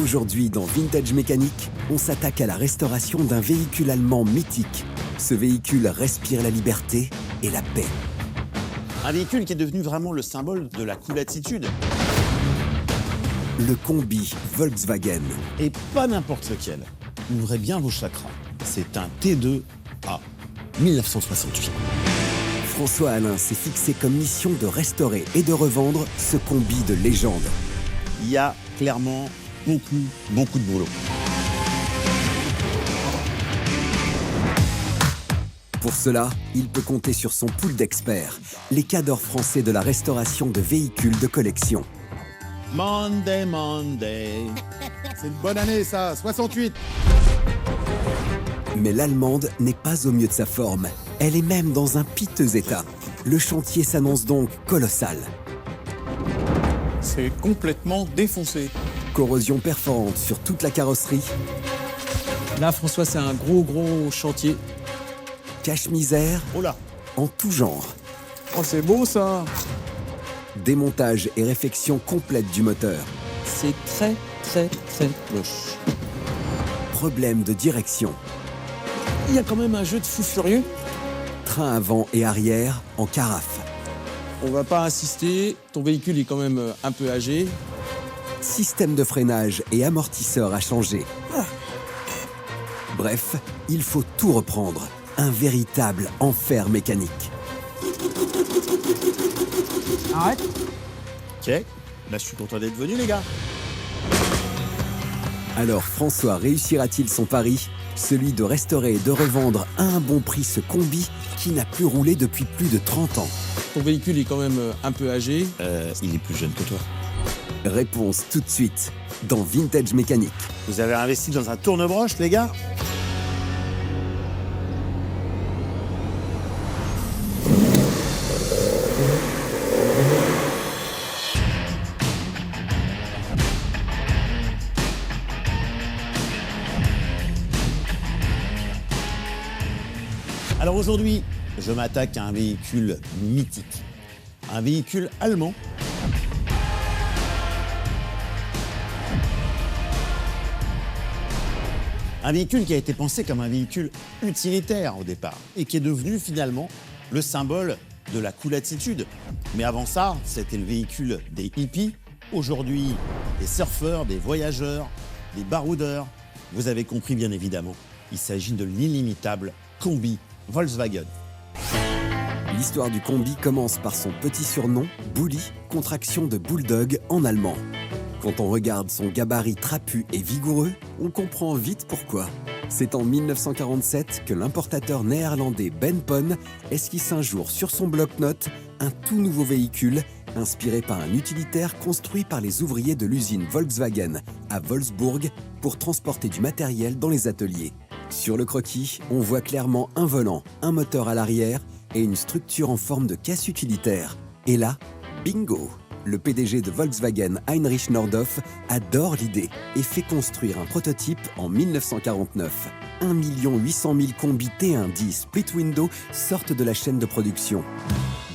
Aujourd'hui, dans Vintage Mécanique, on s'attaque à la restauration d'un véhicule allemand mythique. Ce véhicule respire la liberté et la paix. Un véhicule qui est devenu vraiment le symbole de la cool attitude. Le combi Volkswagen. Et pas n'importe lequel. Ouvrez bien vos chakras. C'est un T2A 1968. François Alain s'est fixé comme mission de restaurer et de revendre ce combi de légende. Il y a clairement beaucoup de boulot. Pour cela, il peut compter sur son pool d'experts, les cadors français de la restauration de véhicules de collection. Monday. C'est une bonne année, ça, 68. Mais l'Allemande n'est pas au mieux de sa forme. Elle est même dans un piteux état. Le chantier s'annonce donc colossal. C'est complètement défoncé. Corrosion perforante sur toute la carrosserie. Là, François, c'est un gros chantier. Cache-misère Oh là. en tout genre. Oh, c'est beau, ça. Démontage et réfection complète du moteur. C'est très moche. Problème de direction. Il y a quand même un jeu de fou furieux. Train avant et arrière en carafe. On va pas insister, ton véhicule est quand même un peu âgé. Système de freinage et amortisseur à changer. Bref, il faut tout reprendre. Un véritable enfer mécanique. Arrête. Ok, là je suis content d'être venu les gars. Alors François réussira-t-il son pari? Celui de restaurer et de revendre à un bon prix ce combi qui n'a plus roulé depuis plus de 30 ans. Ton véhicule est quand même un peu âgé. Il est plus jeune que toi. Réponse tout de suite dans Vintage Mécanique. Vous avez investi dans un tourne-broche les gars? Alors aujourd'hui, je m'attaque à un véhicule mythique, un véhicule allemand. Un véhicule qui a été pensé comme un véhicule utilitaire au départ et qui est devenu finalement le symbole de la cool attitude. Mais avant ça, c'était le véhicule des hippies. Aujourd'hui, des surfeurs, des voyageurs, des baroudeurs. Vous avez compris bien évidemment, il s'agit de l'illimitable combi Volkswagen. L'histoire du combi commence par son petit surnom, Bulli, contraction de bulldog en allemand. Quand on regarde son gabarit trapu et vigoureux, on comprend vite pourquoi. C'est en 1947 que l'importateur néerlandais Ben Pon esquisse un jour sur son bloc-notes un tout nouveau véhicule inspiré par un utilitaire construit par les ouvriers de l'usine Volkswagen à Wolfsburg pour transporter du matériel dans les ateliers. Sur le croquis, on voit clairement un volant, un moteur à l'arrière et une structure en forme de caisse utilitaire. Et là, bingo! Le PDG de Volkswagen, Heinrich Nordhoff, adore l'idée et fait construire un prototype en 1949. 1 800 000 combis T1-10 split window sortent de la chaîne de production.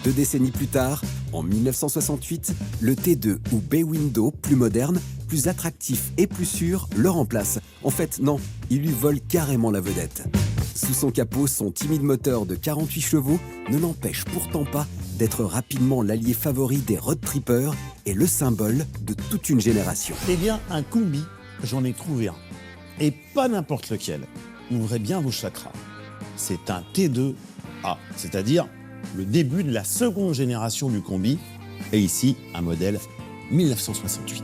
2 décennies plus tard, en 1968, le T2 ou B-Window, plus moderne, plus attractif et plus sûr, le remplace. En fait, non, il lui vole carrément la vedette. Sous son capot, son timide moteur de 48 chevaux ne l'empêche pourtant pas d'être rapidement l'allié favori des road trippers et le symbole de toute une génération. Eh bien, un combi, j'en ai trouvé un. Et pas n'importe lequel. Ouvrez bien vos chakras. C'est un T2A, c'est-à-dire le début de la seconde génération du combi. Et ici, un modèle 1968.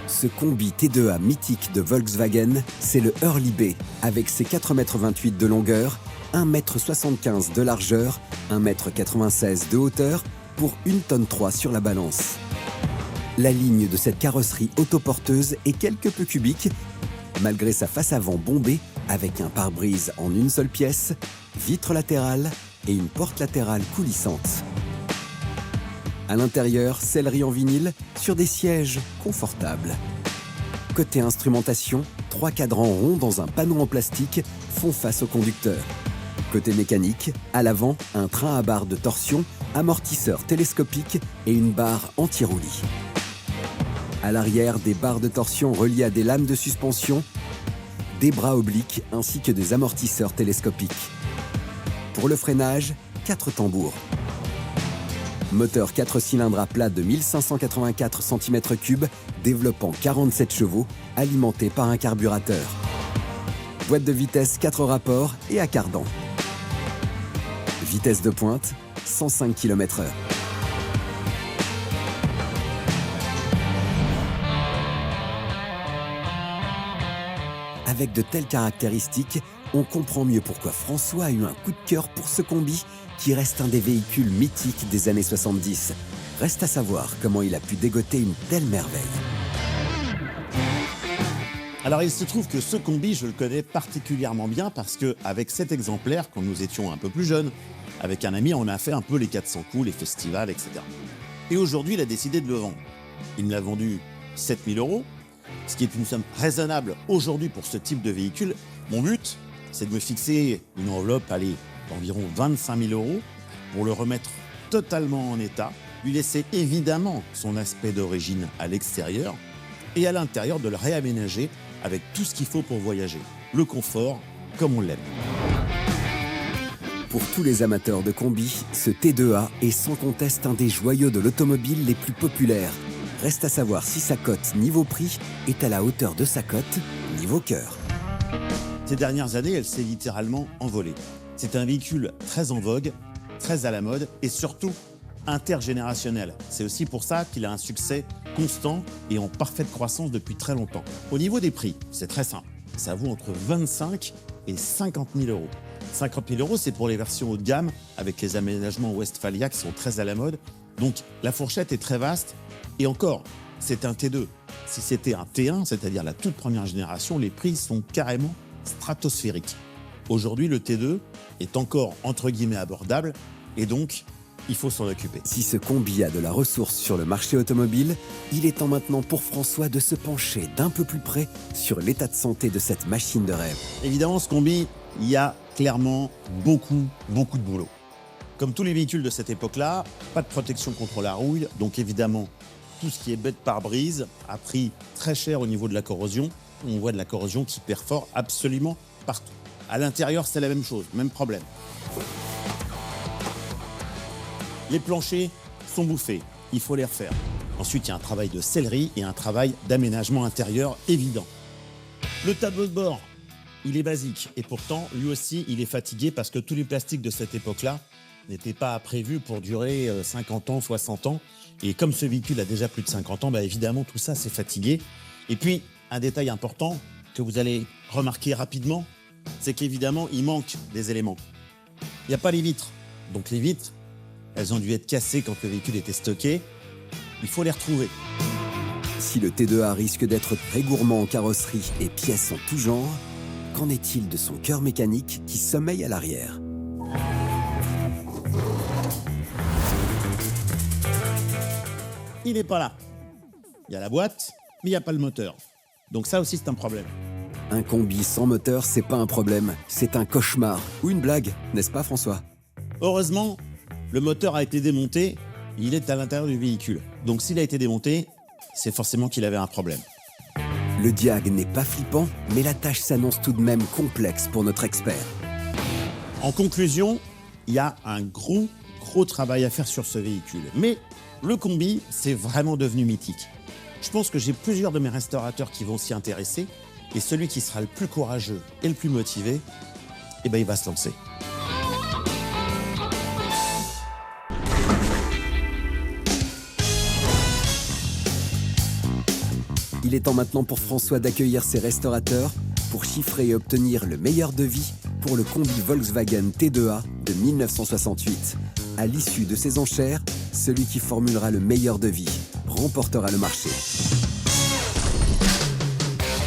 Ce combi T2A mythique de Volkswagen, c'est le Hurley B, avec ses 4,28 m de longueur, 1,75 m de largeur, 1,96 m de hauteur, pour 1,3 tonne sur la balance. La ligne de cette carrosserie autoporteuse est quelque peu cubique, malgré sa face avant bombée, avec un pare-brise en une seule pièce, vitre latérale et une porte latérale coulissante. À l'intérieur, sellerie en vinyle sur des sièges confortables. Côté instrumentation, 3 cadrans ronds dans un panneau en plastique font face au conducteur. Côté mécanique, à l'avant, un train à barre de torsion, amortisseur télescopique et une barre anti-roulis. À l'arrière, des barres de torsion reliées à des lames de suspension, des bras obliques ainsi que des amortisseurs télescopiques. Pour le freinage, 4 tambours. Moteur 4 cylindres à plat de 1584 cm3, développant 47 chevaux, alimenté par un carburateur. Boîte de vitesse 4 rapports et à cardan. Vitesse de pointe, 105 km/h. Avec de telles caractéristiques, on comprend mieux pourquoi François a eu un coup de cœur pour ce combi qui reste un des véhicules mythiques des années 70. Reste à savoir comment il a pu dégoter une telle merveille. Alors il se trouve que ce combi, je le connais particulièrement bien parce qu'avec cet exemplaire, quand nous étions un peu plus jeunes, avec un ami, on a fait un peu les 400 coups, les festivals, etc. Et aujourd'hui, il a décidé de le vendre. Il me l'a vendu 7 000 €, ce qui est une somme raisonnable aujourd'hui pour ce type de véhicule. Mon but, c'est de me fixer une enveloppe, d'environ 25 000 € pour le remettre totalement en état, lui laisser évidemment son aspect d'origine à l'extérieur et à l'intérieur de le réaménager avec tout ce qu'il faut pour voyager. Le confort, comme on l'aime. Pour tous les amateurs de combi, ce T2A est sans conteste un des joyaux de l'automobile les plus populaires. Reste à savoir si sa cote niveau prix est à la hauteur de sa cote niveau cœur. Ces dernières années, elle s'est littéralement envolée. C'est un véhicule très en vogue, très à la mode et surtout intergénérationnel. C'est aussi pour ça qu'il a un succès constant et en parfaite croissance depuis très longtemps. Au niveau des prix, c'est très simple. Ça vaut entre 25 et 50 000 €. 50 000 €, c'est pour les versions haut de gamme avec les aménagements Westphalia qui sont très à la mode. Donc la fourchette est très vaste et encore, c'est un T2. Si c'était un T1, c'est-à-dire la toute première génération, les prix sont carrément stratosphériques. Aujourd'hui, le T2 est encore entre guillemets abordable et donc il faut s'en occuper. Si ce combi a de la ressource sur le marché automobile, il est temps maintenant pour François de se pencher d'un peu plus près sur l'état de santé de cette machine de rêve. Évidemment, ce combi, il y a clairement beaucoup de boulot. Comme tous les véhicules de cette époque-là, pas de protection contre la rouille, donc évidemment, tout ce qui est bête pare-brise a pris très cher au niveau de la corrosion. On voit de la corrosion qui perfore absolument partout. À l'intérieur, c'est la même chose, même problème. Les planchers sont bouffés, il faut les refaire. Ensuite, il y a un travail de sellerie et un travail d'aménagement intérieur évident. Le tableau de bord, il est basique et pourtant, lui aussi, il est fatigué parce que tous les plastiques de cette époque-là n'étaient pas prévus pour durer 50 ans, 60 ans. Et comme ce véhicule a déjà plus de 50 ans, évidemment, tout ça, c'est fatigué. Et puis, un détail important que vous allez remarquer rapidement, c'est qu'évidemment, il manque des éléments. Il n'y a pas les vitres. Donc les vitres, elles ont dû être cassées quand le véhicule était stocké. Il faut les retrouver. Si le T2A risque d'être très gourmand en carrosserie et pièces en tout genre, qu'en est-il de son cœur mécanique qui sommeille à l'arrière ? Il n'est pas là. Il y a la boîte, mais il n'y a pas le moteur. Donc ça aussi, c'est un problème. Un combi sans moteur, c'est pas un problème, c'est un cauchemar. Ou une blague, n'est-ce pas François ? Heureusement, le moteur a été démonté, il est à l'intérieur du véhicule. Donc s'il a été démonté, c'est forcément qu'il avait un problème. Le diag n'est pas flippant, mais la tâche s'annonce tout de même complexe pour notre expert. En conclusion, il y a un gros travail à faire sur ce véhicule. Mais le combi, c'est vraiment devenu mythique. Je pense que j'ai plusieurs de mes restaurateurs qui vont s'y intéresser et celui qui sera le plus courageux et le plus motivé, il va se lancer. Il est temps maintenant pour François d'accueillir ses restaurateurs pour chiffrer et obtenir le meilleur devis pour le combi Volkswagen T2A de 1968. À l'issue de ces enchères, celui qui formulera le meilleur devis remportera le marché.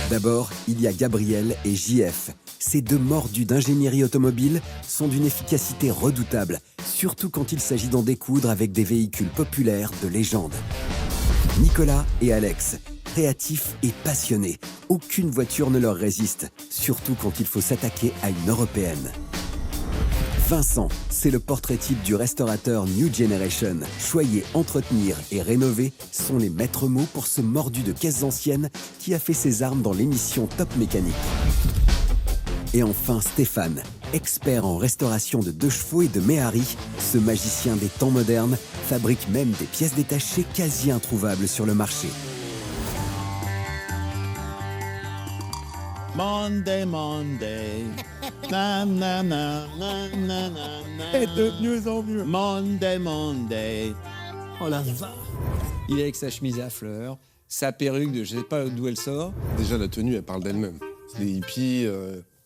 D'abord, il y a Gabriel et JF. Ces deux mordus d'ingénierie automobile sont d'une efficacité redoutable, surtout quand il s'agit d'en découdre avec des véhicules populaires de légende. Nicolas et Alex, créatifs et passionnés, aucune voiture ne leur résiste, surtout quand il faut s'attaquer à une européenne. Vincent, c'est le portrait type du restaurateur New Generation. Choyer, entretenir et rénover sont les maîtres mots pour ce mordu de caisses anciennes qui a fait ses armes dans l'émission Top Mécanique. Et enfin Stéphane, expert en restauration de 2 chevaux et de méhari, ce magicien des temps modernes fabrique même des pièces détachées quasi introuvables sur le marché. Monday, Monday. Na, na, na, na, na, na, na. Et de mieux en mieux. Monday, Monday. Oh la vache. Il est avec sa chemise à fleurs, sa perruque, je sais pas d'où elle sort. Déjà, la tenue, elle parle d'elle-même. Les hippies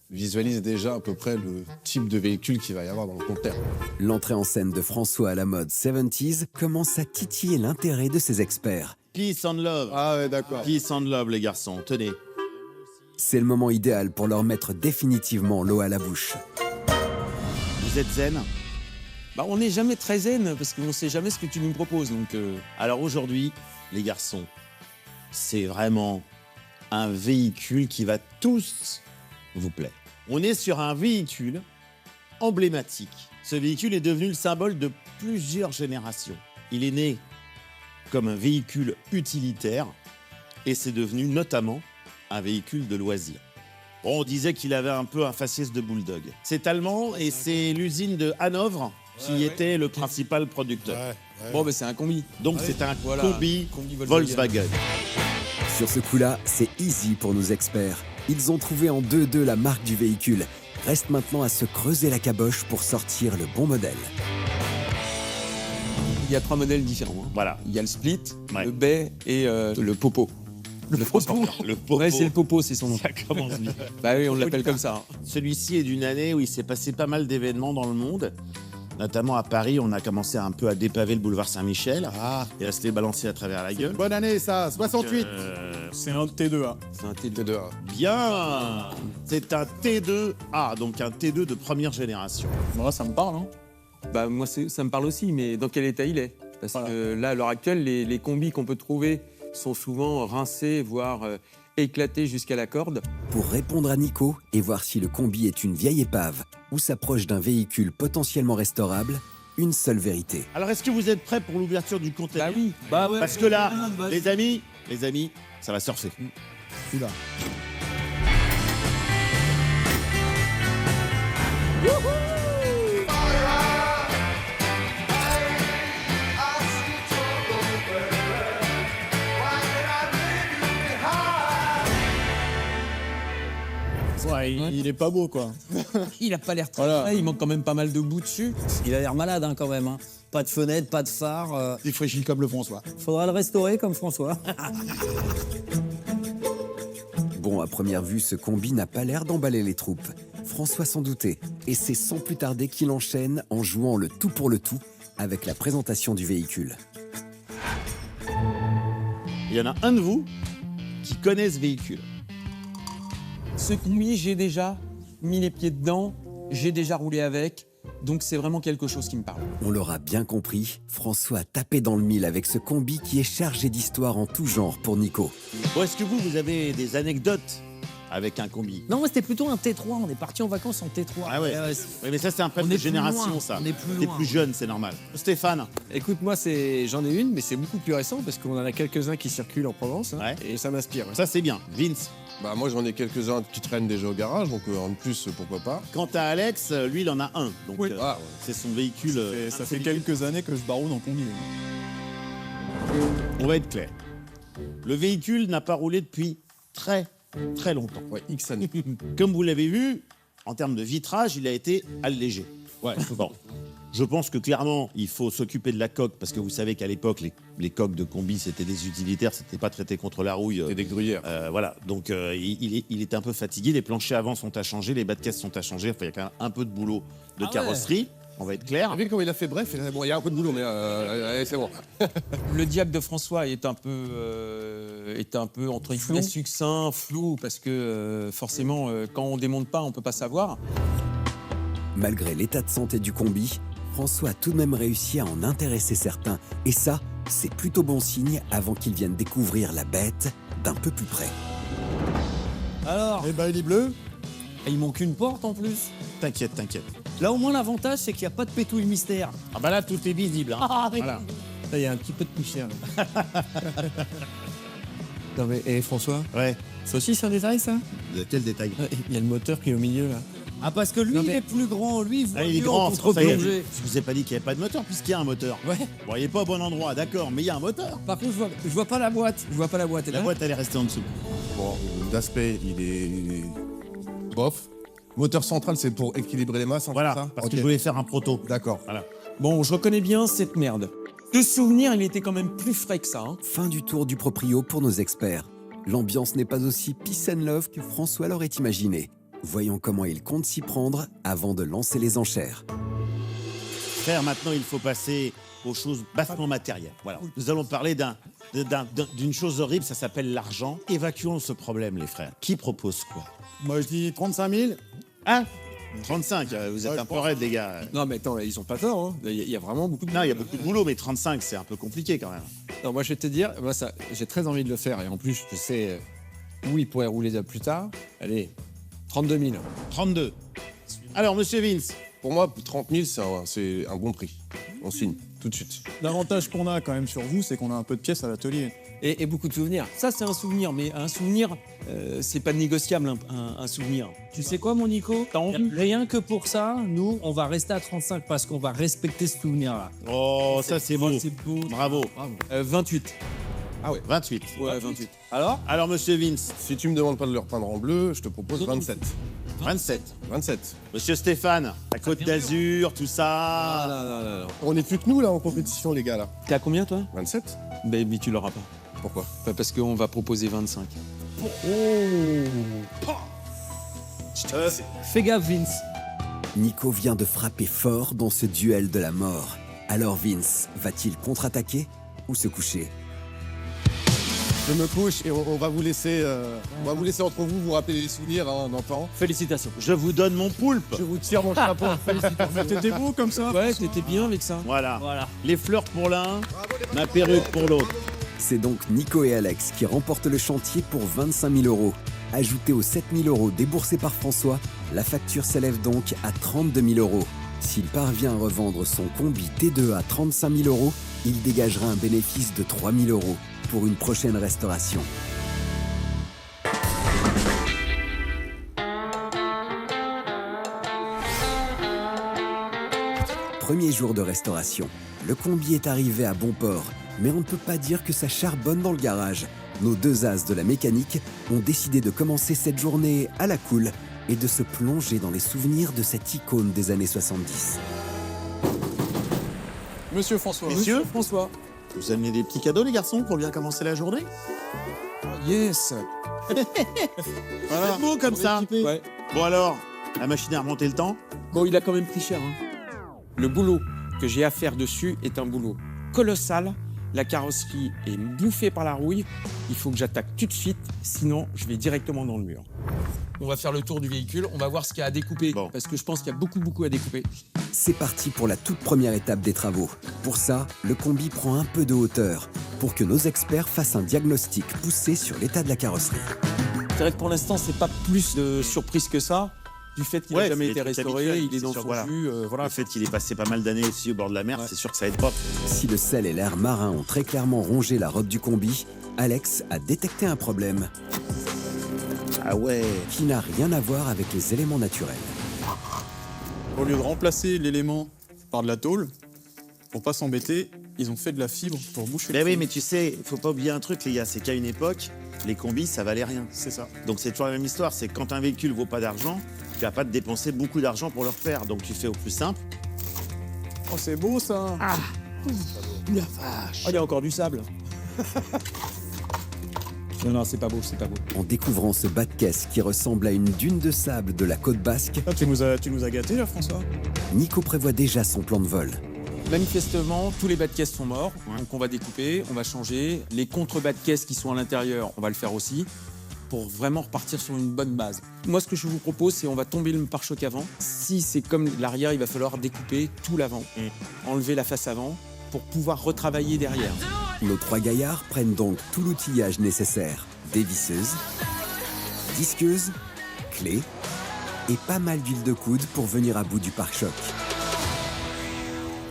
visualisent déjà à peu près le type de véhicule qu'il va y avoir dans le compteur. L'entrée en scène de François à la mode 70s commence à titiller l'intérêt de ses experts. Peace and love. Ah ouais, d'accord. Peace and love, les garçons. Tenez. C'est le moment idéal pour leur mettre définitivement l'eau à la bouche. Vous êtes zen? Bah, on n'est jamais très zen parce qu'on ne sait jamais ce que tu nous proposes. Donc, Alors aujourd'hui, les garçons, c'est vraiment un véhicule qui va tous vous plaire. On est sur un véhicule emblématique. Ce véhicule est devenu le symbole de plusieurs générations. Il est né comme un véhicule utilitaire et c'est devenu notamment un véhicule de loisir. Bon, on disait qu'il avait un peu un faciès de bulldog. C'est allemand et c'est l'usine de Hanovre qui était le principal producteur. bon, bah, c'est un combi. Donc c'est un Voilà, combi combi Volkswagen. Sur ce coup-là, c'est easy pour nos experts. Ils ont trouvé en 2-2 la marque du véhicule. Reste maintenant à se creuser la caboche pour sortir le bon modèle. Il y a 3 modèles différents. Hein. Voilà. Il y a le split, Ouais. le bay et le popo. Le popo. Le popo. Ouais, c'est le popo, c'est son nom. Ça commence bien. Bah oui, on l'appelle comme ça. hein. Celui-ci est d'une année où il s'est passé pas mal d'événements dans le monde. Notamment à Paris, on a commencé un peu à dépaver le boulevard Saint-Michel et à se les balancer à travers la gueule. Bonne année, ça, 68. C'est un T2A. C'est un T2A. Bien. C'est un T2A, donc un T2 de première génération. Moi, ça me parle, hein. Bah, moi, ça me parle aussi, mais dans quel état il est? Parce Voilà. que là, à l'heure actuelle, les combis qu'on peut trouver sont souvent rincés, voire éclatés jusqu'à la corde. Pour répondre à Nico et voir si le combi est une vieille épave ou s'approche d'un véhicule potentiellement restaurable, une seule vérité. Alors, est-ce que vous êtes prêts pour l'ouverture du conteneur? Bah oui. Bah ouais. Parce que là, les amis, ça va surfer. Oula. Ouais, il est pas beau, quoi. Il a pas l'air très... Voilà. Ouais, il manque quand même pas mal de bouts dessus. Il a l'air malade hein, quand même. Hein. Pas de fenêtre, pas de phare. Il est fragile comme le François. Faudra le restaurer comme François. Bon, à première vue, ce combi n'a pas l'air d'emballer les troupes. François s'en doutait. Et c'est sans plus tarder qu'il enchaîne en jouant le tout pour le tout avec la présentation du véhicule. Il y en a un de vous qui connaît ce véhicule. Ce combi, j'ai déjà mis les pieds dedans, j'ai déjà roulé avec, donc c'est vraiment quelque chose qui me parle. On l'aura bien compris, François a tapé dans le mille avec ce combi qui est chargé d'histoires en tout genre pour Nico. Bon, est-ce que vous avez des anecdotes avec un combi? Non, moi, c'était plutôt un T3. On est parti en vacances en T3. Ah ouais. Ouais, Oui, mais ça, c'est un problème On est de plus génération, loin, ça. on est plus T'es loin. plus jeune, c'est normal. Stéphane? Écoute, moi, j'en ai une, mais c'est beaucoup plus récent parce qu'on en a quelques-uns qui circulent en Provence hein, Ouais. et ça m'inspire. ouais. Ça, c'est bien. Vince? Bah moi j'en ai quelques-uns qui traînent déjà au garage, donc en plus pourquoi pas. Quant à Alex, lui, il en a un. Donc, Oui. Ah, ouais. c'est son véhicule. Ça fait quelques années que je baroude en combi. On va être clair. Le véhicule n'a pas roulé depuis très, très longtemps. Ouais, X années. Comme vous l'avez vu, en termes de vitrage, il a été allégé. Ouais. Bon. Je pense que clairement, il faut s'occuper de la coque, parce que vous savez qu'à l'époque, les coques de combi, c'était des utilitaires, c'était pas traité contre la rouille. Et des gruyères. Voilà, donc il est un peu fatigué, les planchers avant sont à changer, les bas de caisse sont à changer, enfin, il y a quand même un peu de boulot de Ah ouais. carrosserie, on va être clair. T'as vu comment il a fait bref, bon, il y a un peu de boulot, mais c'est bon. Le diable de François est un peu entre guillemets succinct, flou, parce que forcément, quand on démonte pas, on peut pas savoir. Malgré l'état de santé du combi, François a tout de même réussi à en intéresser certains. Et ça, c'est plutôt bon signe avant qu'ils viennent découvrir la bête d'un peu plus près. Alors, Eh ben, il est bleu. il manque une porte en plus. T'inquiète, t'inquiète. Là, au moins, l'avantage, c'est qu'il n'y a pas de pétouille mystère. Ah bah là, tout est visible. Hein. Ah, oui. Voilà. Là, il y a un petit peu de poussière. Là. Non mais, et François, Ouais. ça aussi c'est un détail ça? De quel détail? Il y a le moteur qui est au milieu là. Ah, parce que lui, Non, il mais- est plus grand. Lui, il voit Ah, il est mieux grand, en ça y est. contre-plongée. Je vous ai pas dit qu'il n'y avait pas de moteur, puisqu'il y a un moteur. Ouais. Bon, il n'est pas au bon endroit, d'accord, mais il y a un moteur. Par contre, je vois pas la boîte. Je vois pas la boîte. La boîte, elle est restée en dessous. Bon, d'aspect, il est bof. Moteur central, c'est pour équilibrer les masses, hein, Voilà, c'est ça parce Ok. que je voulais faire un proto. D'accord. Bon, je reconnais bien cette merde. De souvenir, il était quand même plus frais que ça. Hein. Fin du tour du proprio pour nos experts. L'ambiance n'est pas aussi peace and love que François l'aurait imaginé. Voyons comment il compte s'y prendre avant de lancer les enchères. Frère, maintenant, il faut passer aux choses bassement matérielles. Voilà. Nous allons parler d'une chose horrible, ça s'appelle l'argent. Évacuons ce problème, les frères. Qui propose quoi? Moi, je dis 35 000. Hein 35, vous êtes un peu raides, les gars. Non mais attends, ils ont pas tort. Hein. Il y a vraiment beaucoup de. Non, il y a beaucoup de boulot, mais 35, c'est un peu compliqué quand même. Non, moi je vais te dire, moi ça, j'ai très envie de le faire et en plus je sais où il pourrait rouler ça plus tard. Allez, 32 000. 32. Alors, monsieur Vince, Pour moi, 30 000, c'est un bon prix. On signe, tout de suite. L'avantage qu'on a quand même sur vous, c'est qu'on a un peu de pièces à l'atelier. Et beaucoup de souvenirs. Ça, c'est un souvenir, mais un souvenir, c'est pas négociable, un souvenir. Tu sais quoi, mon Nico? T'as envie? Rien que pour ça, nous, on va rester à 35 parce qu'on va respecter ce souvenir-là. oh, ça c'est beau. C'est beau. Bravo. 28. 28. Ouais, 28. Alors, monsieur Vince, Si tu me demandes pas de le repeindre en bleu, je te propose 27. 27. 27. Monsieur Stéphane, la Côte d'Azur, tout ça. Non. On n'est plus que nous, là, en compétition, les gars, là. T'es à combien, toi? 27. Mais tu l'auras pas. Pourquoi? Bah, parce qu'on va proposer 25. Fais gaffe, Vince. Nico vient de frapper fort dans ce duel de la mort. Alors Vince, va-t-il contre-attaquer ou se coucher? Je me couche et on va vous laisser, entre vous, vous rappeler les souvenirs d'antan. Félicitations. Je vous donne mon poulpe. Je vous tire mon chapeau. Mais t'étais beau comme ça. Ouais, t'étais bien avec ça. Voilà. Voilà. Les fleurs pour l'un, ma perruque pour l'autre. C'est donc Nico et Alex qui remportent le chantier pour 25 000 €. Ajouté aux 7 000 € déboursés par François, la facture s'élève donc à 32 000 €. S'il parvient à revendre son combi T2 à 35 000 €, il dégagera un bénéfice de 3 000 € pour une prochaine restauration. Premier jour de restauration. Le combi est arrivé à bon port, mais on ne peut pas dire que ça charbonne dans le garage. Nos deux as de la mécanique ont décidé de commencer cette journée à la cool et de se plonger dans les souvenirs de cette icône des années 70. Monsieur François. Messieurs, François. vous amenez des petits cadeaux, les garçons, pour bien commencer la journée? Yes. Voilà. C'est beau comme ça. Ouais. Bon alors, la machine a remonté le temps? Bon, il a quand même pris cher. Hein. Le boulot que j'ai à faire dessus est un boulot colossal. La carrosserie est bouffée par la rouille. Il faut que j'attaque tout de suite, sinon je vais directement dans le mur. On va faire le tour du véhicule, on va voir ce qu'il y a à découper, Bon. parce que je pense qu'il y a beaucoup à découper. C'est parti pour la toute première étape des travaux. Pour ça, le combi prend un peu de hauteur pour que nos experts fassent un diagnostic poussé sur l'état de la carrosserie. C'est vrai que pour l'instant, c'est pas plus de surprise que ça. Du fait qu'il n'a Ouais, jamais c'est été des trucs restauré, habituels, il est c'est dans sûr, son voilà. jus. Le fait qu'il ait passé pas mal d'années ici au bord de la mer, Ouais. c'est sûr que ça aide pas. Si le sel et l'air marin ont très clairement rongé la robe du combi, Alex a détecté un problème Ah ouais. qui n'a rien à voir avec les éléments naturels. Au lieu de remplacer l'élément par de la tôle, pour pas s'embêter, ils ont fait de la fibre pour boucher Ben le oui, trou. mais tu sais, faut pas oublier un truc, les gars, c'est qu'à une époque, les combis, ça valait rien. C'est ça. Donc c'est toujours la même histoire, c'est que quand un véhicule vaut pas d'argent, tu vas pas te dépenser beaucoup d'argent pour le refaire. Donc tu fais au plus simple. Oh, c'est beau ça. Oh, il y a encore du sable. Non, c'est pas beau, c'est pas beau. En découvrant ce bas de caisse qui ressemble à une dune de sable de la côte basque, Ah, tu nous as gâtés là, François. Nico prévoit déjà son plan de vol. Manifestement, tous les bas de caisse sont morts, donc on va découper, on va changer. Les contre-bas de caisse qui sont à l'intérieur, on va le faire aussi, pour vraiment repartir sur une bonne base. Moi, ce que je vous propose, c'est on va tomber le pare-choc avant. Si c'est comme l'arrière, il va falloir découper tout l'avant, enlever la face avant, pour pouvoir retravailler derrière. Nos trois gaillards prennent donc tout l'outillage nécessaire. Des visseuses, disqueuses, clés et pas mal d'huile de coude pour venir à bout du pare-choc.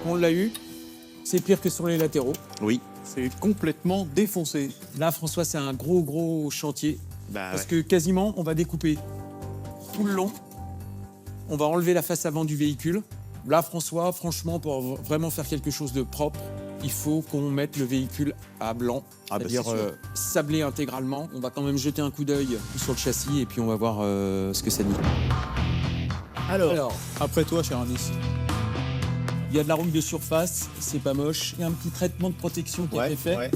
On l'a eu, c'est pire que sur les latéraux. Oui. C'est complètement défoncé. Là, François, c'est un gros chantier. Bah, Parce que quasiment, on va découper tout le long. On va enlever la face avant du véhicule. Là, François, franchement, pour vraiment faire quelque chose de propre, il faut qu'on mette le véhicule à blanc, Ah bah, c'est-à-dire c'est sûr. sablé intégralement. On va quand même jeter un coup d'œil sur le châssis et puis on va voir ce que ça dit. Alors, Après toi, cher Anis. il y a de la rouille de surface, c'est pas moche. Il y a un petit traitement de protection qui a été fait. ouais.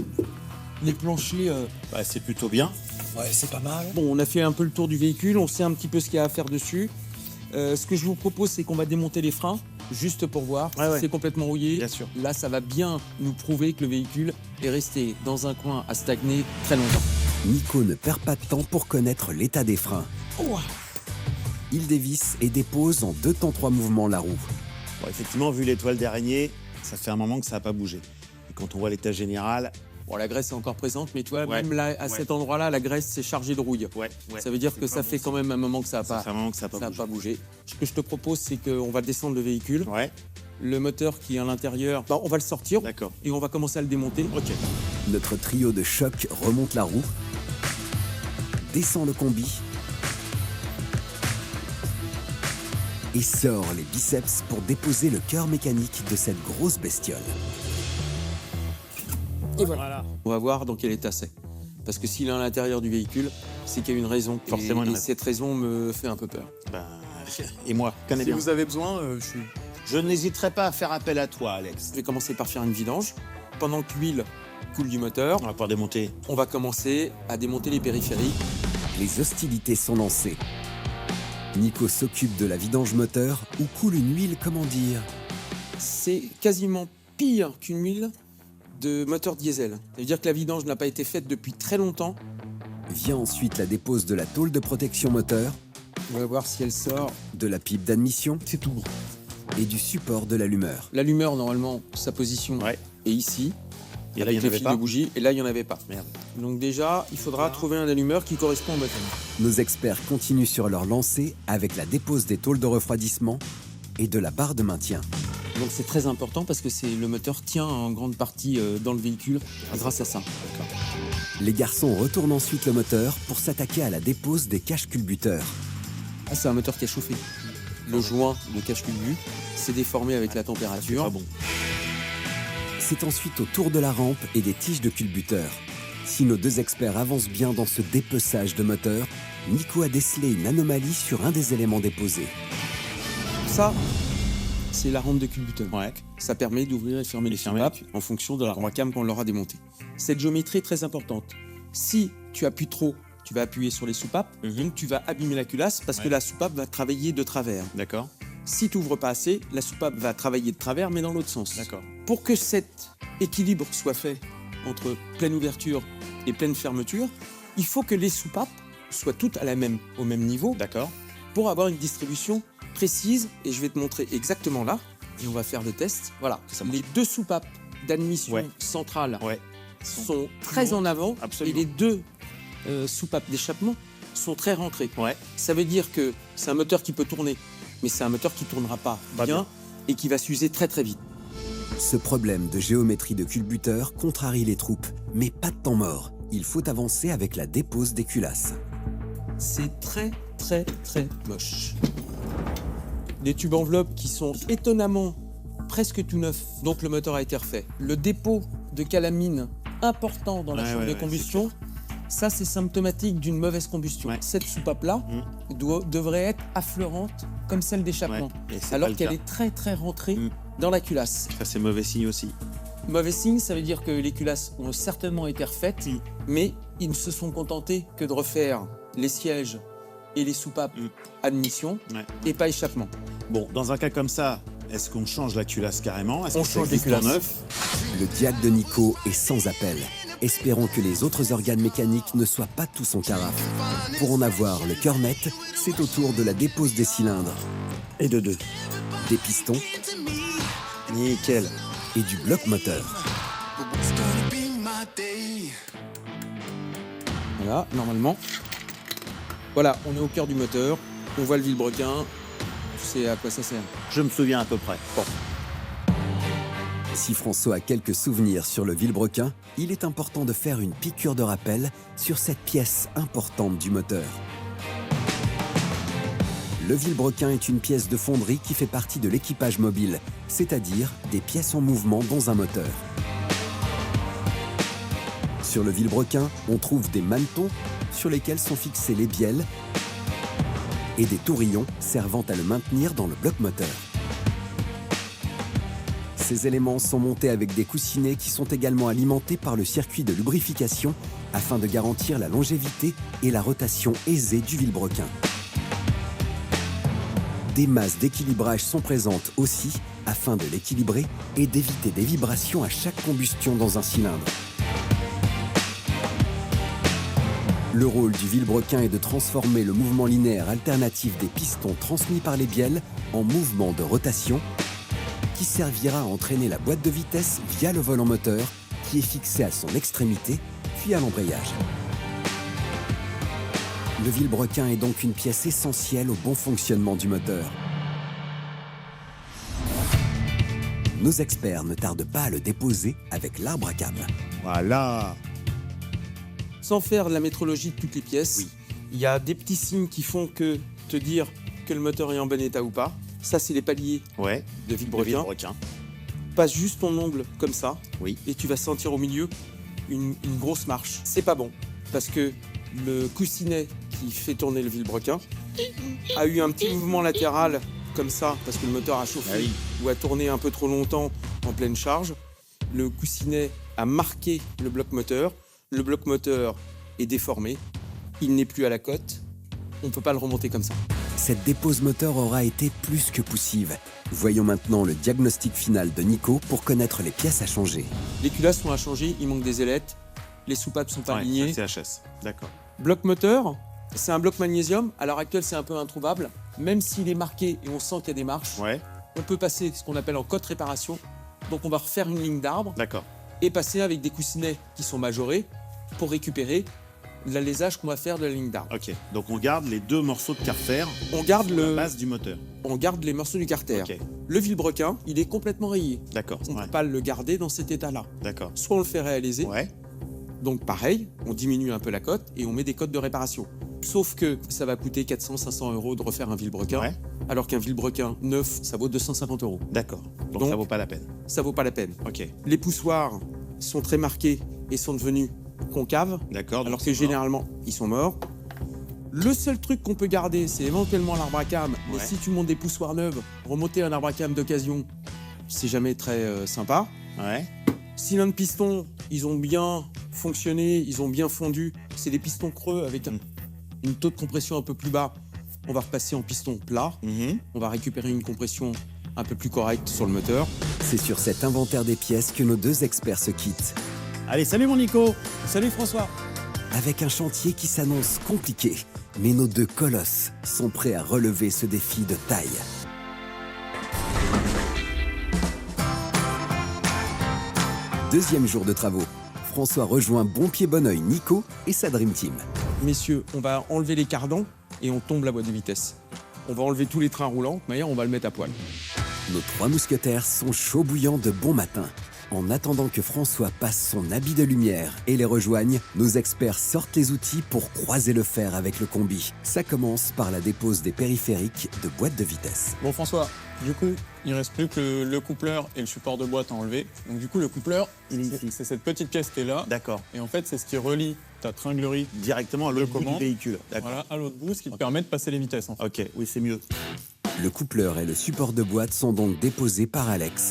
Les planchers, Bah, c'est plutôt bien. c'est pas mal. bon, on a fait un peu le tour du véhicule, on sait un petit peu ce qu'il y a à faire dessus. Ce que je vous propose, c'est qu'on va démonter les freins, juste pour voir Ouais, si ouais. c'est complètement rouillé. Bien sûr. Là, ça va bien nous prouver que le véhicule est resté dans un coin à stagner très longtemps. Nico ne perd pas de temps pour connaître l'état des freins. Il dévisse et dépose en 2 temps 3 mouvements la roue. Bon, effectivement, vu l'étoile d'araignée, ça fait un moment que ça n'a pas bougé. Et quand on voit l'état général, Bon, la graisse est encore présente, mais tu vois, Ouais. même là, à Ouais. cet endroit-là, la graisse s'est chargée de rouille. Ça veut dire que ça fait quand même un moment que ça ça n'a fait un moment que ça n'a pas pas, bougé. bougé. Ce que je te propose, c'est qu'on va descendre le véhicule. Ouais, Le moteur qui est à l'intérieur, on va le sortir d'accord. et on va commencer à le démonter. Ok. Notre trio de choc remonte la roue, descend le combi et sort les biceps pour déposer le cœur mécanique de cette grosse bestiole. Et voilà. On va voir dans quel état c'est. Parce que s'il est à l'intérieur du véhicule, c'est qu'il y a une raison. Forcément, une Et raison. cette raison me fait un peu peur. Ben, et moi, connais Si bien. vous avez besoin, je suis... Je n'hésiterai pas à faire appel à toi, Alex. Je vais commencer par faire une vidange. Pendant que l'huile coule du moteur, On va pouvoir démonter. on va commencer à démonter les périphériques. Les hostilités sont lancées. Nico s'occupe de la vidange moteur où coule une huile, comment dire, C'est quasiment pire qu'une huile de moteur diesel. Ça veut dire que la vidange n'a pas été faite depuis très longtemps. Vient ensuite la dépose de la tôle de protection moteur, On va voir si elle sort. de la pipe d'admission C'est tout. et du support de l'allumeur. L'allumeur, normalement, sa position Ouais. est ici. Et là, il y en avec les avait fils pas. de bougie. Et là, il n'y en avait pas. Merde. Donc déjà, il faudra trouver un allumeur qui correspond au moteur. Nos experts continuent sur leur lancée avec la dépose des tôles de refroidissement et de la barre de maintien. Donc c'est très important parce que le moteur tient en grande partie dans le véhicule grâce à ça. Les garçons retournent ensuite le moteur pour s'attaquer à la dépose des caches culbuteurs. Ah, c'est un moteur qui a chauffé. Le joint de cache-culbut s'est déformé avec la température. Ah bon. C'est ensuite au tour de la rampe et des tiges de culbuteurs. Si nos deux experts avancent bien dans ce dépeçage de moteur, Nico a décelé une anomalie sur un des éléments déposés. Ça, c'est la rampe de culbuteur. Ouais. Ça permet d'ouvrir et fermer les fermer. soupapes en fonction de la cam qu'on leur a démontée. Cette géométrie est très importante. Si tu appuies trop, tu vas appuyer sur les soupapes, donc tu vas abîmer la culasse parce que la soupape va travailler de travers. D'accord. Si tu n'ouvres pas assez, la soupape va travailler de travers mais dans l'autre sens. D'accord. Pour que cet équilibre soit fait entre pleine ouverture et pleine fermeture, il faut que les soupapes soient toutes au même niveau D'accord. pour avoir une distribution précise. Et je vais te montrer exactement là. Et on va faire le test. Voilà. Ça marche. Les deux soupapes d'admission Ouais. centrale Ouais. sont très en avant. Absolument. Et les deux soupapes d'échappement sont très rentrées. Ouais. Ça veut dire que c'est un moteur qui peut tourner, mais c'est un moteur qui ne tournera pas bien et qui va s'user très très vite. Ce problème de géométrie de culbuteur contrarie les troupes, mais pas de temps mort. Il faut avancer avec la dépose des culasses. C'est très très très moche. Des tubes enveloppes qui sont étonnamment presque tout neufs, donc le moteur a été refait. Le dépôt de calamine important dans la chambre de combustion, ça c'est symptomatique d'une mauvaise combustion. Ouais. Cette soupape-là devrait être affleurante comme celle d'échappement, Ouais. Et c'est alors pas le qu'elle cas. est très très rentrée Mm. dans la culasse. Ça, c'est mauvais signe aussi. Mauvais signe, ça veut dire que les culasses ont certainement été refaites, mais ils ne se sont contentés que de refaire les sièges et les soupapes admission Ouais. et pas échappement. Bon, dans un cas comme ça, est-ce qu'on change la culasse carrément? Est-ce On que ça change les existe en culasses. neuf? Le diable de Nico est sans appel. Espérons que les autres organes mécaniques ne soient pas tous en carafe. Pour en avoir le cœur net, c'est au tour de la dépose des cylindres, Et de deux. des pistons Nickel. et du bloc moteur. Voilà, normalement. Voilà, on est au cœur du moteur. On voit le vilebrequin, tu sais à quoi ça sert. Je me souviens à peu près. Bon. Si François a quelques souvenirs sur le vilebrequin, il est important de faire une piqûre de rappel sur cette pièce importante du moteur. Le vilebrequin est une pièce de fonderie qui fait partie de l'équipage mobile, c'est-à-dire des pièces en mouvement dans un moteur. Sur le vilebrequin, on trouve des manetons sur lesquels sont fixées les bielles et des tourillons servant à le maintenir dans le bloc moteur. Ces éléments sont montés avec des coussinets qui sont également alimentés par le circuit de lubrification afin de garantir la longévité et la rotation aisée du vilebrequin. Des masses d'équilibrage sont présentes aussi afin de l'équilibrer et d'éviter des vibrations à chaque combustion dans un cylindre. Le rôle du vilebrequin est de transformer le mouvement linéaire alternatif des pistons transmis par les bielles en mouvement de rotation qui servira à entraîner la boîte de vitesse via le volant moteur qui est fixé à son extrémité puis à l'embrayage. Le vilebrequin est donc une pièce essentielle au bon fonctionnement du moteur. Nos experts ne tardent pas à le déposer avec l'arbre à câble. Voilà. Sans faire de la métrologie de toutes les pièces, il y a des petits signes qui font que te dire que le moteur est en bon état ou pas. Ça, c'est les paliers Ouais. de vilebrequin. Vilebrequin. Passe juste ton ongle comme ça, Oui. et tu vas sentir au milieu une grosse marche. C'est pas bon, parce que le coussinet qui fait tourner le vilebrequin a eu un petit mouvement latéral comme ça, parce que le moteur a chauffé Ah oui. ou a tourné un peu trop longtemps en pleine charge. Le coussinet a marqué le bloc moteur. Le bloc moteur est déformé. Il n'est plus à la cote. On ne peut pas le remonter comme ça. Cette dépose moteur aura été plus que poussive. Voyons maintenant le diagnostic final de Nico pour connaître les pièces à changer. Les culasses sont à changer, il manque des ailettes. Les soupapes sont pas alignées. CHS. D'accord. Bloc moteur, c'est un bloc magnésium. À l'heure actuelle, c'est un peu introuvable. Même s'il est marqué et on sent qu'il y a des marches, Ouais. on peut passer ce qu'on appelle en cote réparation. Donc on va refaire une ligne d'arbre D'accord. et passer avec des coussinets qui sont majorés pour récupérer l'alésage qu'on va faire de la ligne d'arbre. Ok. Donc on garde les deux morceaux de carter On garde, sur la base du moteur. on garde les morceaux du carter. Ok. Le vilebrequin, il est complètement rayé. D'accord. On ne Ouais. peut pas le garder dans cet état-là. D'accord. Soit on le fait réaliser, Ouais. donc pareil, on diminue un peu la cote et on met des cotes de réparation. Sauf que ça va coûter 400-500 € de refaire un vilebrequin, Ouais. alors qu'un vilebrequin neuf, ça vaut 250 €. D'accord. Donc, Donc- ça vaut pas la peine. Ça vaut pas la peine. Ok. Les poussoirs sont très marqués et sont devenus concaves, D'accord. alors donc que c'est mort. généralement, ils sont morts. Le seul truc qu'on peut garder, c'est éventuellement l'arbre à cam. Mais Ouais. si tu montes des poussoirs neuves, remonter un arbre à cam d'occasion, c'est jamais très sympa. Ouais. Cylindres pistons, ils ont bien fonctionné, ils ont bien fondu. C'est des pistons creux avec une taux de compression un peu plus bas. On va repasser en piston plat. Mhm. On va récupérer une compression un peu plus correcte sur le moteur. C'est sur cet inventaire des pièces que nos deux experts se quittent, Allez, salut mon Nico. Salut François. avec un chantier qui s'annonce compliqué. Mais nos deux colosses sont prêts à relever ce défi de taille. Deuxième jour de travaux. François rejoint bon pied bon oeil Nico et sa Dream Team. Messieurs, on va enlever les cardans et on tombe la boîte de vitesse. On va enlever tous les trains roulants, mais on va le mettre à poil. Nos trois mousquetaires sont chauds bouillants de bon matin. En attendant que François passe son habit de lumière et les rejoigne, nos experts sortent les outils pour croiser le fer avec le combi. Ça commence par la dépose des périphériques de boîte de vitesse. Bon François, du coup, il reste plus que le coupleur et le support de boîte à enlever. Donc du coup, le coupleur, Il est ici. c'est cette petite pièce qui est là. D'accord. Et en fait, c'est ce qui relie ta tringlerie Directement à l'autre bout du commande. véhicule. D'accord. voilà, à l'autre bout, ce qui te permet de passer les vitesses. En fait. Ok, oui, c'est mieux. Le coupleur et le support de boîte sont donc déposés par Alex.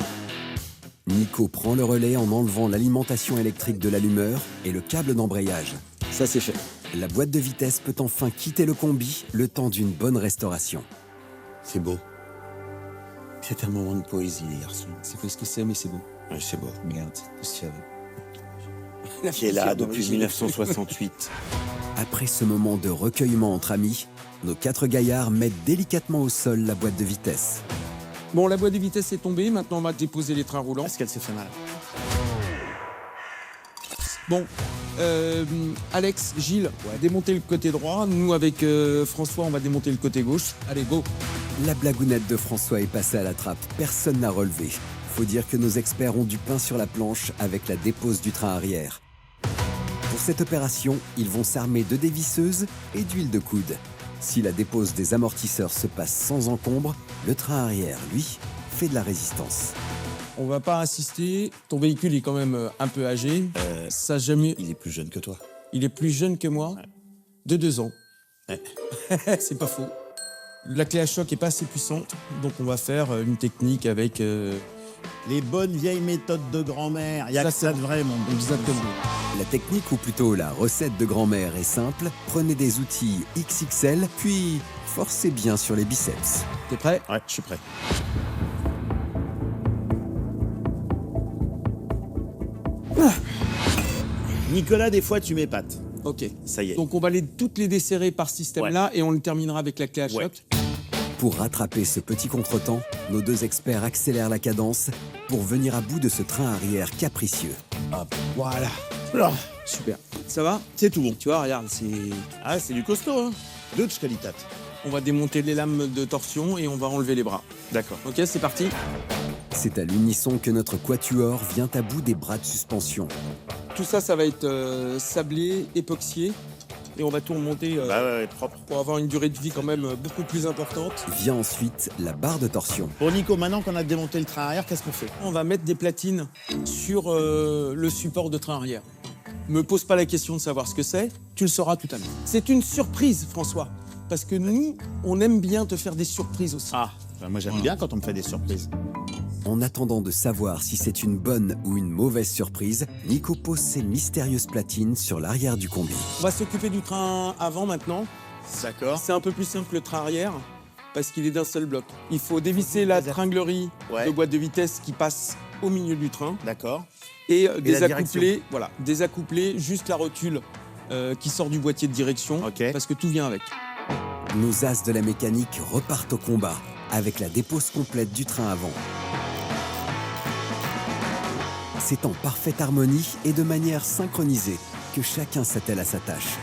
Nico prend le relais en enlevant l'alimentation électrique de l'allumeur et le câble d'embrayage. Ça, c'est fait. La boîte de vitesse peut enfin quitter le combi le temps d'une bonne restauration. C'est beau. C'est un moment de poésie, les garçons. C'est pas ce que c'est, mais c'est beau. Ouais, c'est beau. Merde, Qui est là depuis 1968. Après ce moment de recueillement entre amis, nos quatre gaillards mettent délicatement au sol la boîte de vitesse. Bon, la boîte de vitesse est tombée. Maintenant, on va déposer les trains roulants. Est-ce qu'elle s'est fait mal? Bon, Alex, Gilles, démonter le côté droit. Nous, avec François, on va démonter le côté gauche. Allez, go. La blagounette de François est passée à la trappe, personne n'a relevé. Faut dire que nos experts ont du pain sur la planche avec la dépose du train arrière. Pour cette opération, ils vont s'armer de dévisseuses et d'huile de coude. Si la dépose des amortisseurs se passe sans encombre, le train arrière, lui, fait de la résistance. On va pas insister. Ton véhicule est quand même un peu âgé. Ça jamais. Il est plus jeune que toi. Il est plus jeune que moi, de 2 ans. Ouais. C'est pas faux. La clé à choc est pas assez puissante, donc on va faire une technique avec. Les bonnes vieilles méthodes de grand-mère. Il y a que ça de vrai, mon bon. Exactement. La technique, ou plutôt la recette de grand-mère est simple. Prenez des outils XXL, puis forcez bien sur les biceps. T'es prêt? Ouais, je suis prêt. Nicolas, des fois, tu m'épates. Ok. Ça y est. Donc on va toutes les desserrer par système-là et on le terminera avec la clé à choc. Ouais. Pour rattraper ce petit contretemps, nos deux experts accélèrent la cadence pour venir à bout de ce train arrière capricieux. Hop. Voilà. Alors, Super. Ça va? c'est tout bon. Tu vois, regarde, Ah, c'est du costaud, hein. De qualité. on va démonter les lames de torsion et on va enlever les bras. D'accord. Ok, c'est parti. C'est à l'unisson que notre quatuor vient à bout des bras de suspension. Tout ça, ça va être sablé, époxié. Et on va tout remonter ouais, propre. pour avoir une durée de vie quand même beaucoup plus importante. Vient ensuite la barre de torsion. Bon, Nico, maintenant qu'on a démonté le train arrière, qu'est-ce qu'on fait? On va mettre des platines sur le support de train arrière. Me pose pas la question de savoir ce que c'est, tu le sauras tout à l'heure. C'est une surprise, François, parce que nous, on aime bien te faire des surprises aussi. Ah, moi j'aime bien quand on me fait des surprises. En attendant de savoir si c'est une bonne ou une mauvaise surprise, Nico pose ses mystérieuses platines sur l'arrière du combi. On va s'occuper du train avant maintenant. D'accord. C'est un peu plus simple que le train arrière, parce qu'il est d'un seul bloc. Il faut dévisser la tringlerie Ouais. de boîte de vitesse qui passe au milieu du train D'accord. et la désaccoupler, désaccoupler juste la rotule qui sort du boîtier de direction, Ok. parce que tout vient avec. Nos as de la mécanique repartent au combat avec la dépose complète du train avant. C'est en parfaite harmonie et de manière synchronisée que chacun s'attelle à sa tâche.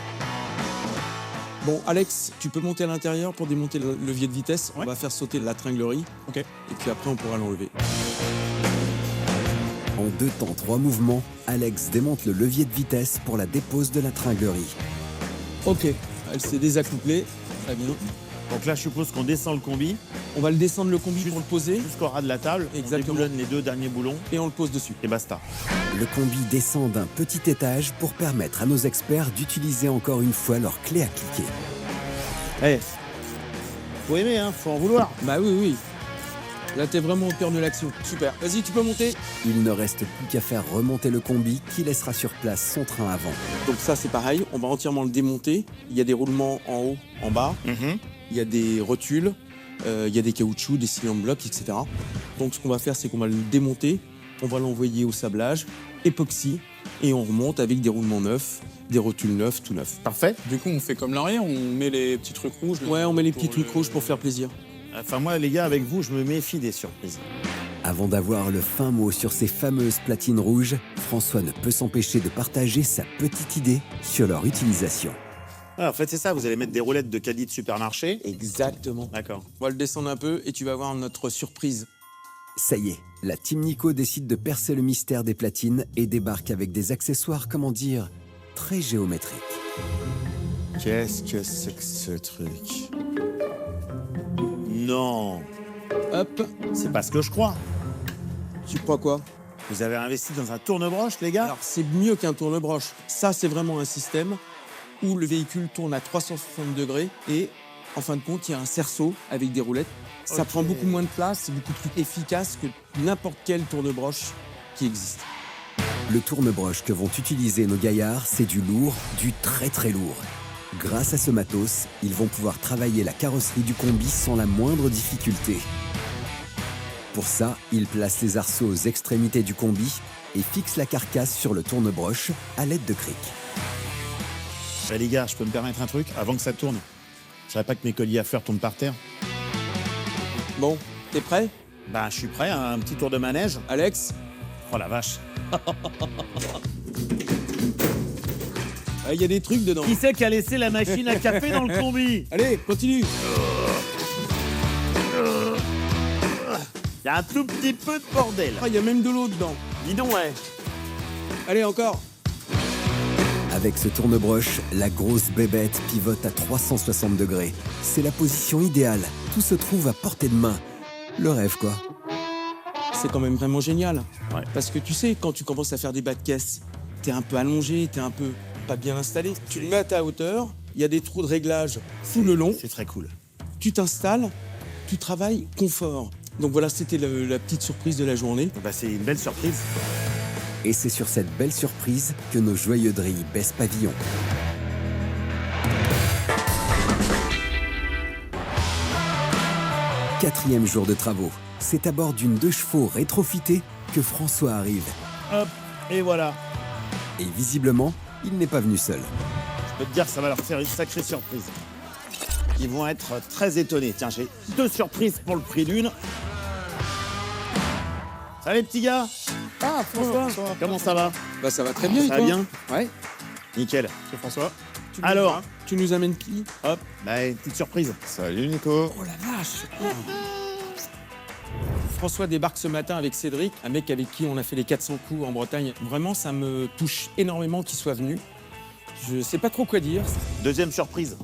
Bon, Alex, tu peux monter à l'intérieur pour démonter le levier de vitesse. On Ouais. va faire sauter la tringlerie. Ok. Et puis après, on pourra l'enlever. En 2 temps, 3 mouvements, Alex démonte le levier de vitesse pour la dépose de la tringlerie. Ok, elle s'est désaccouplée. Très bien. Donc là, je suppose qu'on descend le combi On va le descendre le combi pour le poser jusqu'au ras de la table. Exactement. On déboulonne les 2 derniers boulons et on le pose dessus. et basta. Le combi descend d'un petit étage pour permettre à nos experts d'utiliser encore une fois leur clé à cliquer. Eh, faut aimer, hein, faut en vouloir. Bah oui, oui. Là, t'es vraiment au cœur de l'action. Super. Vas-y, tu peux monter. Il ne reste plus qu'à faire remonter le combi qui laissera sur place son train avant. Donc ça, c'est pareil. On va entièrement le démonter. Il y a des roulements en haut, en bas. Il y a des rotules. Il y a des caoutchoucs, des cylindres blocs, etc. Donc ce qu'on va faire, c'est qu'on va le démonter. On va l'envoyer au sablage, époxy, et on remonte avec des roulements neufs, des rotules neufs, tout neuf. Parfait. Du coup, on fait comme l'arrière, on met les petits trucs rouges. Ouais, on met les pour petits trucs rouges pour faire plaisir. Enfin, moi, les gars, avec vous, je me méfie des surprises. Avant d'avoir le fin mot sur ces fameuses platines rouges, François ne peut s'empêcher de partager sa petite idée sur leur utilisation. Ah, en fait, c'est ça, vous allez mettre des roulettes de caddie de supermarché. Exactement. D'accord. On va le descendre un peu et tu vas voir notre surprise. Ça y est, la Team Nico décide de percer le mystère des platines et débarque avec des accessoires, comment dire, très géométriques. Qu'est-ce que c'est que ce truc? Non, Hop, c'est pas ce que je crois. tu crois quoi? Vous avez investi dans un tourne-broche, les gars? Alors c'est mieux qu'un tourne-broche. Ça, c'est vraiment un système où le véhicule tourne à 360 degrés et en fin de compte, il y a un cerceau avec des roulettes. Ça Ok. prend beaucoup moins de place, c'est beaucoup plus efficace que n'importe quel tourne-broche qui existe. Le tourne-broche que vont utiliser nos gaillards, c'est du lourd, du très très lourd. Grâce à ce matos, ils vont pouvoir travailler la carrosserie du combi sans la moindre difficulté. Pour ça, ils placent les arceaux aux extrémités du combi et fixent la carcasse sur le tourne-broche à l'aide de crics. Eh, les gars, je peux me permettre un truc avant que ça tourne? Je savais pas que mes colliers à fleurs tombent par terre. Bon, t'es prêt, Bah, je suis prêt à un petit tour de manège. Alex? Oh la vache. Il y a des trucs dedans. Qui c'est qui a laissé la machine à café dans le combi? Allez, continue. Il y a un tout petit peu de bordel. Il y a même de l'eau dedans. Dis donc, ouais. Allez, encore. Avec ce tourne-broche, la grosse bébête pivote à 360 degrés. C'est la position idéale. Tout se trouve à portée de main. Le rêve, quoi. C'est quand même vraiment génial. Ouais. Parce que tu sais, quand tu commences à faire des bas de caisse, t'es un peu allongé, t'es un peu pas bien installé. Tu le mets à ta hauteur, il y a des trous de réglage tout le long. C'est très cool. Tu t'installes, tu travailles confort. Donc voilà, c'était la petite surprise de la journée. Bah, c'est une belle surprise. Et c'est sur cette belle surprise que nos joyeux drilles baissent pavillon. Quatrième jour de travaux. C'est à bord d'une 2 chevaux rétrofitée que François arrive. Hop, et voilà. Et visiblement, il n'est pas venu seul. Je peux te dire, ça va leur faire une sacrée surprise. Ils vont être très étonnés. Tiens, j'ai 2 surprises pour le prix d'une. Salut, petit gars. Ah, François. Comment ça va? Bah ça va très bien, et Ça va toi? bien? Ouais. Nickel. C'est François. Alors, Tu nous amènes qui? hop, bah, une petite surprise. Salut, Nico. Oh la vache. François débarque ce matin avec Cédric, un mec avec qui on a fait les 400 coups en Bretagne. Vraiment, ça me touche énormément qu'il soit venu. Je sais pas trop quoi dire. Deuxième surprise.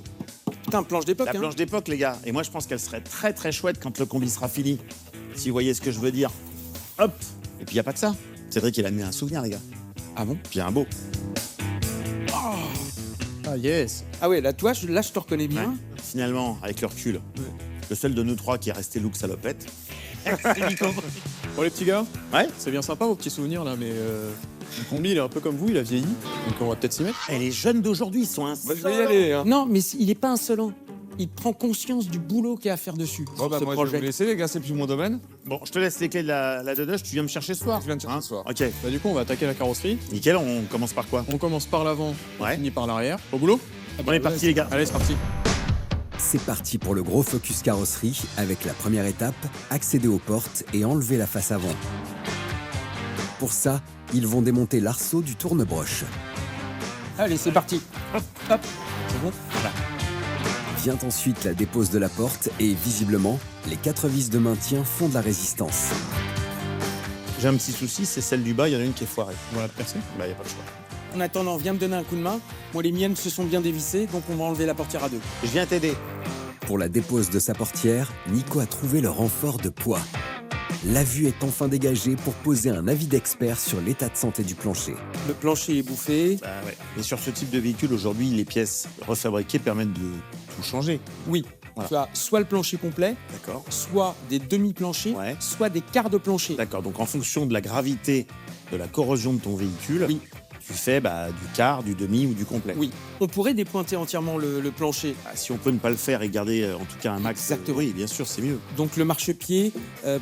Putain, planche d'époque, La hein. planche d'époque, les gars. Et moi, je pense qu'elle serait très très chouette quand le combi sera fini. Si vous voyez ce que je veux dire. Hop. Et puis, il n'y a pas que ça. Cédric, il a amené un souvenir, les gars. Ah bon? Puis un beau. Ah, yes. Ah ouais, là, toi, je te reconnais bien. Ouais. Finalement, avec le recul, le seul de nous trois qui est resté look salopette, c'est Nico. Bon, les petits gars, Ouais. c'est bien sympa vos petits souvenirs là, mais le combi il est un peu comme vous, il a vieilli, donc on va peut-être s'y mettre. Et les jeunes d'aujourd'hui, ils sont Bah, je vais y aller, hein. Non, mais il est pas insolent. Il prend conscience du boulot qu'il y a à faire dessus. Bon, bah, ce moi, je projet. vais vous laisser, les gars, c'est plus mon domaine. Bon, je te laisse les clés de la Dodoche, tu viens me chercher ce soir. Je viens te chercher ce soir. Ok, Bah, du coup, on va attaquer la carrosserie. nickel, on commence par quoi? On commence par l'avant, on Ouais. finit par l'arrière. Au boulot? On est parti, les gars. Allez, c'est parti. C'est parti pour le gros focus carrosserie avec la première étape, accéder aux portes et enlever la face avant. Pour ça, ils vont démonter l'arceau du tourne-broche. Allez, c'est parti. Hop, hop. C'est bon? Vient ensuite la dépose de la porte et visiblement, les 4 vis de maintien font de la résistance. J'ai un petit souci, c'est celle du bas, il y en a une qui est foirée. On va la percer. Bah, y a pas le choix. En attendant, viens me donner un coup de main. Moi, les miennes se sont bien dévissées, donc on va enlever la portière à 2. Je viens t'aider. Pour la dépose de sa portière, Nico a trouvé le renfort de poids. La vue est enfin dégagée pour poser un avis d'expert sur l'état de santé du plancher. Le plancher est bouffé. Bah ouais. Et sur ce type de véhicule, aujourd'hui, les pièces refabriquées permettent de tout changer. Oui. Voilà. Tu as soit le plancher complet, D'accord. soit des demi-planchers, Ouais. soit des quarts de plancher. D'accord, donc en fonction de la gravité de la corrosion de ton véhicule, Oui. tu fais du quart, du demi ou du complet. Oui. On pourrait dépointer entièrement le plancher. Ah, si on peut ne pas le faire et garder en tout cas un max, Exactement. oui, bien sûr, c'est mieux. Donc le marchepied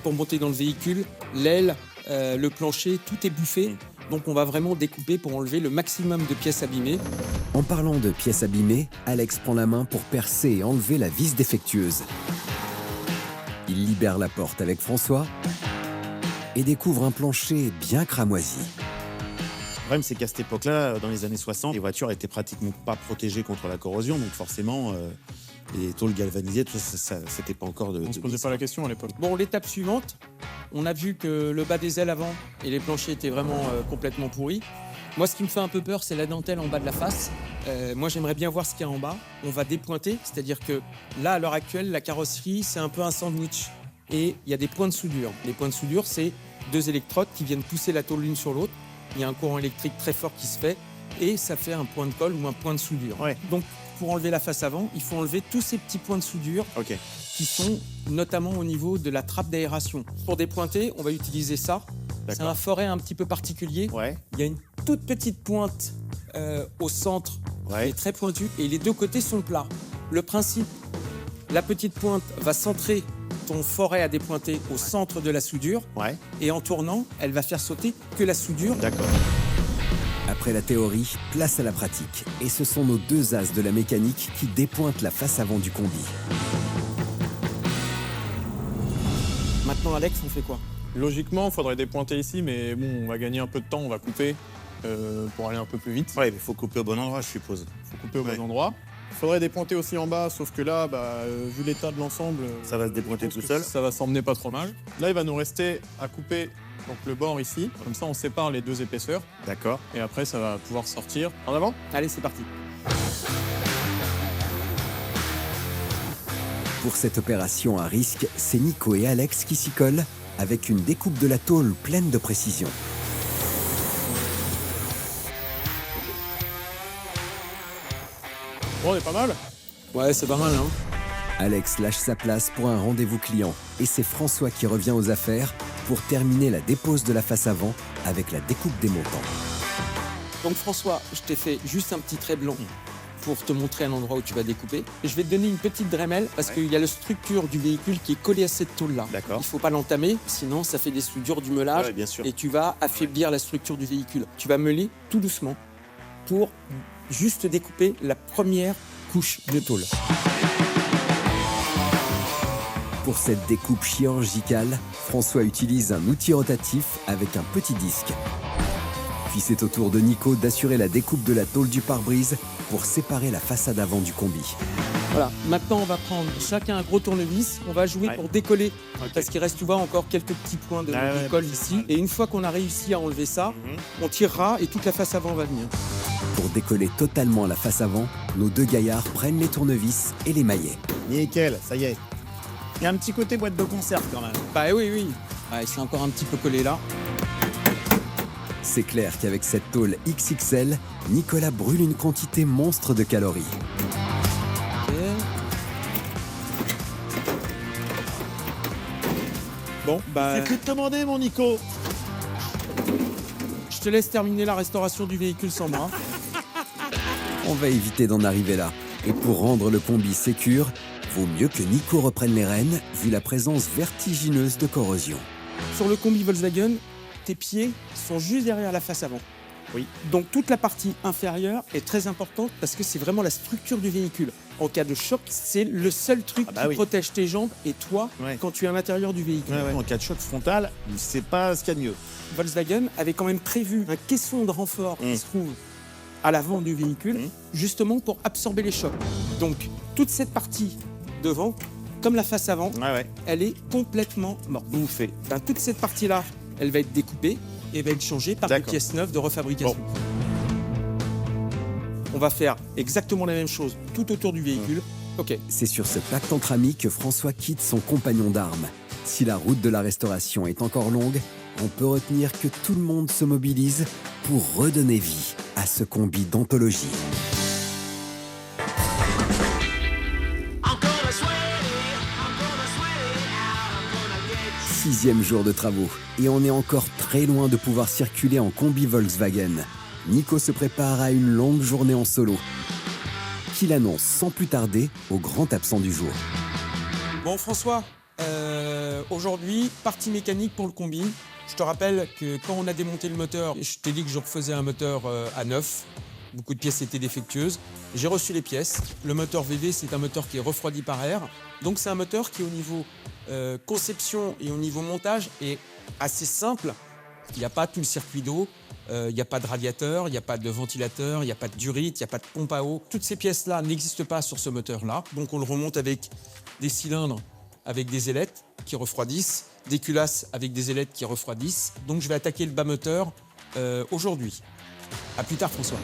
pour monter dans le véhicule, l'aile, le plancher, tout est bouffé. Donc on va vraiment découper pour enlever le maximum de pièces abîmées. En parlant de pièces abîmées, Alex prend la main pour percer et enlever la vis défectueuse. Il libère la porte avec François et découvre un plancher bien cramoisi. Le problème, c'est qu'à cette époque-là, dans les années 60, les voitures étaient pratiquement pas protégées contre la corrosion, donc forcément, les tôles galvanisées, tout ça, c'était pas encore de... On se posait pas la question à l'époque. Bon, l'étape suivante, on a vu que le bas des ailes avant et les planchers étaient vraiment complètement pourris. Moi, ce qui me fait un peu peur, c'est la dentelle en bas de la face. Moi, j'aimerais bien voir ce qu'il y a en bas. On va dépointer, c'est-à-dire que là, à l'heure actuelle, la carrosserie, c'est un peu un sandwich. Et il y a des points de soudure. Les points de soudure, c'est 2 électrodes qui viennent pousser la tôle l'une sur l'autre. Il y a un courant électrique très fort qui se fait et ça fait un point de colle ou un point de soudure. Ouais. Donc, pour enlever la face avant, il faut enlever tous ces petits points de soudure Ok. qui sont notamment au niveau de la trappe d'aération. Pour dépointer, on va utiliser ça. C'est D'accord. un forêt un petit peu particulier. Ouais. Il y a une toute petite pointe au centre qui Ouais. est très pointue et les 2 côtés sont plats. Le principe, la petite pointe va centrer ton forêt à dépointer au centre de la soudure Ouais. et en tournant, elle va faire sauter que la soudure. D'accord. Après la théorie, place à la pratique. Et ce sont nos 2 as de la mécanique qui dépointent la face avant du combi. Maintenant, Alex, on fait quoi? Logiquement, il faudrait dépointer ici, mais bon, on va gagner un peu de temps, on va couper. pour aller un peu plus vite. Ouais, il faut couper au bon endroit, je suppose. Il faut couper au Ouais. bon endroit. Il faudrait dépointer aussi en bas, sauf que là, vu l'état de l'ensemble, Ça va se dépointer je pense tout que seul. ça va s'emmener pas trop mal. Là, il va nous rester à couper donc, le bord ici. Comme ça, on sépare les deux épaisseurs. D'accord. Et après, ça va pouvoir sortir. En avant. Allez, c'est parti. Pour cette opération à risque, c'est Nico et Alex qui s'y collent avec une découpe de la tôle pleine de précision. Bon, on est pas mal. Ouais, c'est pas mal, hein. Alex lâche sa place pour un rendez-vous client et c'est François qui revient aux affaires pour terminer la dépose de la face avant avec la découpe des montants. Donc François, je t'ai fait juste un petit trait blanc pour te montrer un endroit où tu vas découper. Et je vais te donner une petite Dremel parce Ouais. qu'il y a la structure du véhicule qui est collée à cette tôle-là. D'accord. Il ne faut pas l'entamer, sinon ça fait des soudures, du meulage. Ouais, bien sûr. Et tu vas affaiblir la structure du véhicule. Tu vas meuler tout doucement pour juste découper la première couche de tôle. Pour cette découpe chirurgicale, François utilise un outil rotatif avec un petit disque. Puis c'est au tour de Nico d'assurer la découpe de la tôle du pare-brise pour séparer la façade avant du combi. Voilà, maintenant on va prendre chacun un gros tournevis, on va jouer Ouais. pour décoller, Ok. parce qu'il reste, tu vois, encore quelques petits points de Ah ouais, colle bah, ici. Et une fois qu'on a réussi à enlever ça, on tirera et toute la face avant va venir. Pour décoller totalement la face avant, nos deux gaillards prennent les tournevis et les maillets. Nickel, ça y est. Il y a un petit côté boîte de conserve quand même. Bah oui, oui. Ouais, c'est encore un petit peu collé là. C'est clair qu'avec cette tôle XXL, Nicolas brûle une quantité monstre de calories. Ok. Bon, bah, C'est plus de commander, mon Nico. je te laisse terminer la restauration du véhicule sans bras. On va éviter d'en arriver là. Et pour rendre le combi sécure, vaut mieux que Nico reprenne les rênes, vu la présence vertigineuse de corrosion. Sur le combi Volkswagen, tes pieds sont juste derrière la face avant. Oui. Donc toute la partie inférieure est très importante parce que c'est vraiment la structure du véhicule. En cas de choc, c'est le seul truc Ah bah qui oui. protège tes jambes et toi Ouais. quand tu es à l'intérieur du véhicule. En cas de choc frontal, c'est pas ce qu'il y a de mieux. Volkswagen avait quand même prévu un caisson de renfort qui se trouve à l'avant du véhicule, justement pour absorber les chocs. Donc toute cette partie devant, comme la face avant, Ouais. elle est complètement bouffée. Ben, toute cette partie-là, elle va être découpée et va être changée par des D'accord. pièces neuves de refabrication. On va faire exactement la même chose tout autour du véhicule. Ok. C'est sur ce pacte entre amis que François quitte son compagnon d'armes. Si la route de la restauration est encore longue, on peut retenir que tout le monde se mobilise pour redonner vie à ce combi d'anthologie. Sixième jour de travaux, et on est encore très loin de pouvoir circuler en combi Volkswagen. Nico se prépare à une longue journée en solo, qu'il annonce sans plus tarder au grand absent du jour. Bon François, aujourd'hui, partie mécanique pour le combi. Je te rappelle que quand on a démonté le moteur, je t'ai dit que je refaisais un moteur à neuf. Beaucoup de pièces étaient défectueuses. J'ai reçu les pièces. Le moteur VV, c'est un moteur qui est refroidi par air. Donc c'est un moteur qui, au niveau conception et au niveau montage, est assez simple. Il n'y a pas tout le circuit d'eau, il n'y a pas de radiateur, il n'y a pas de ventilateur, il n'y a pas de durite, il n'y a pas de pompe à eau. Toutes ces pièces-là n'existent pas sur ce moteur-là. Donc on le remonte avec des cylindres avec des ailettes qui refroidissent, des culasses avec des ailettes qui refroidissent. Donc je vais attaquer le bas moteur aujourd'hui. A plus tard François.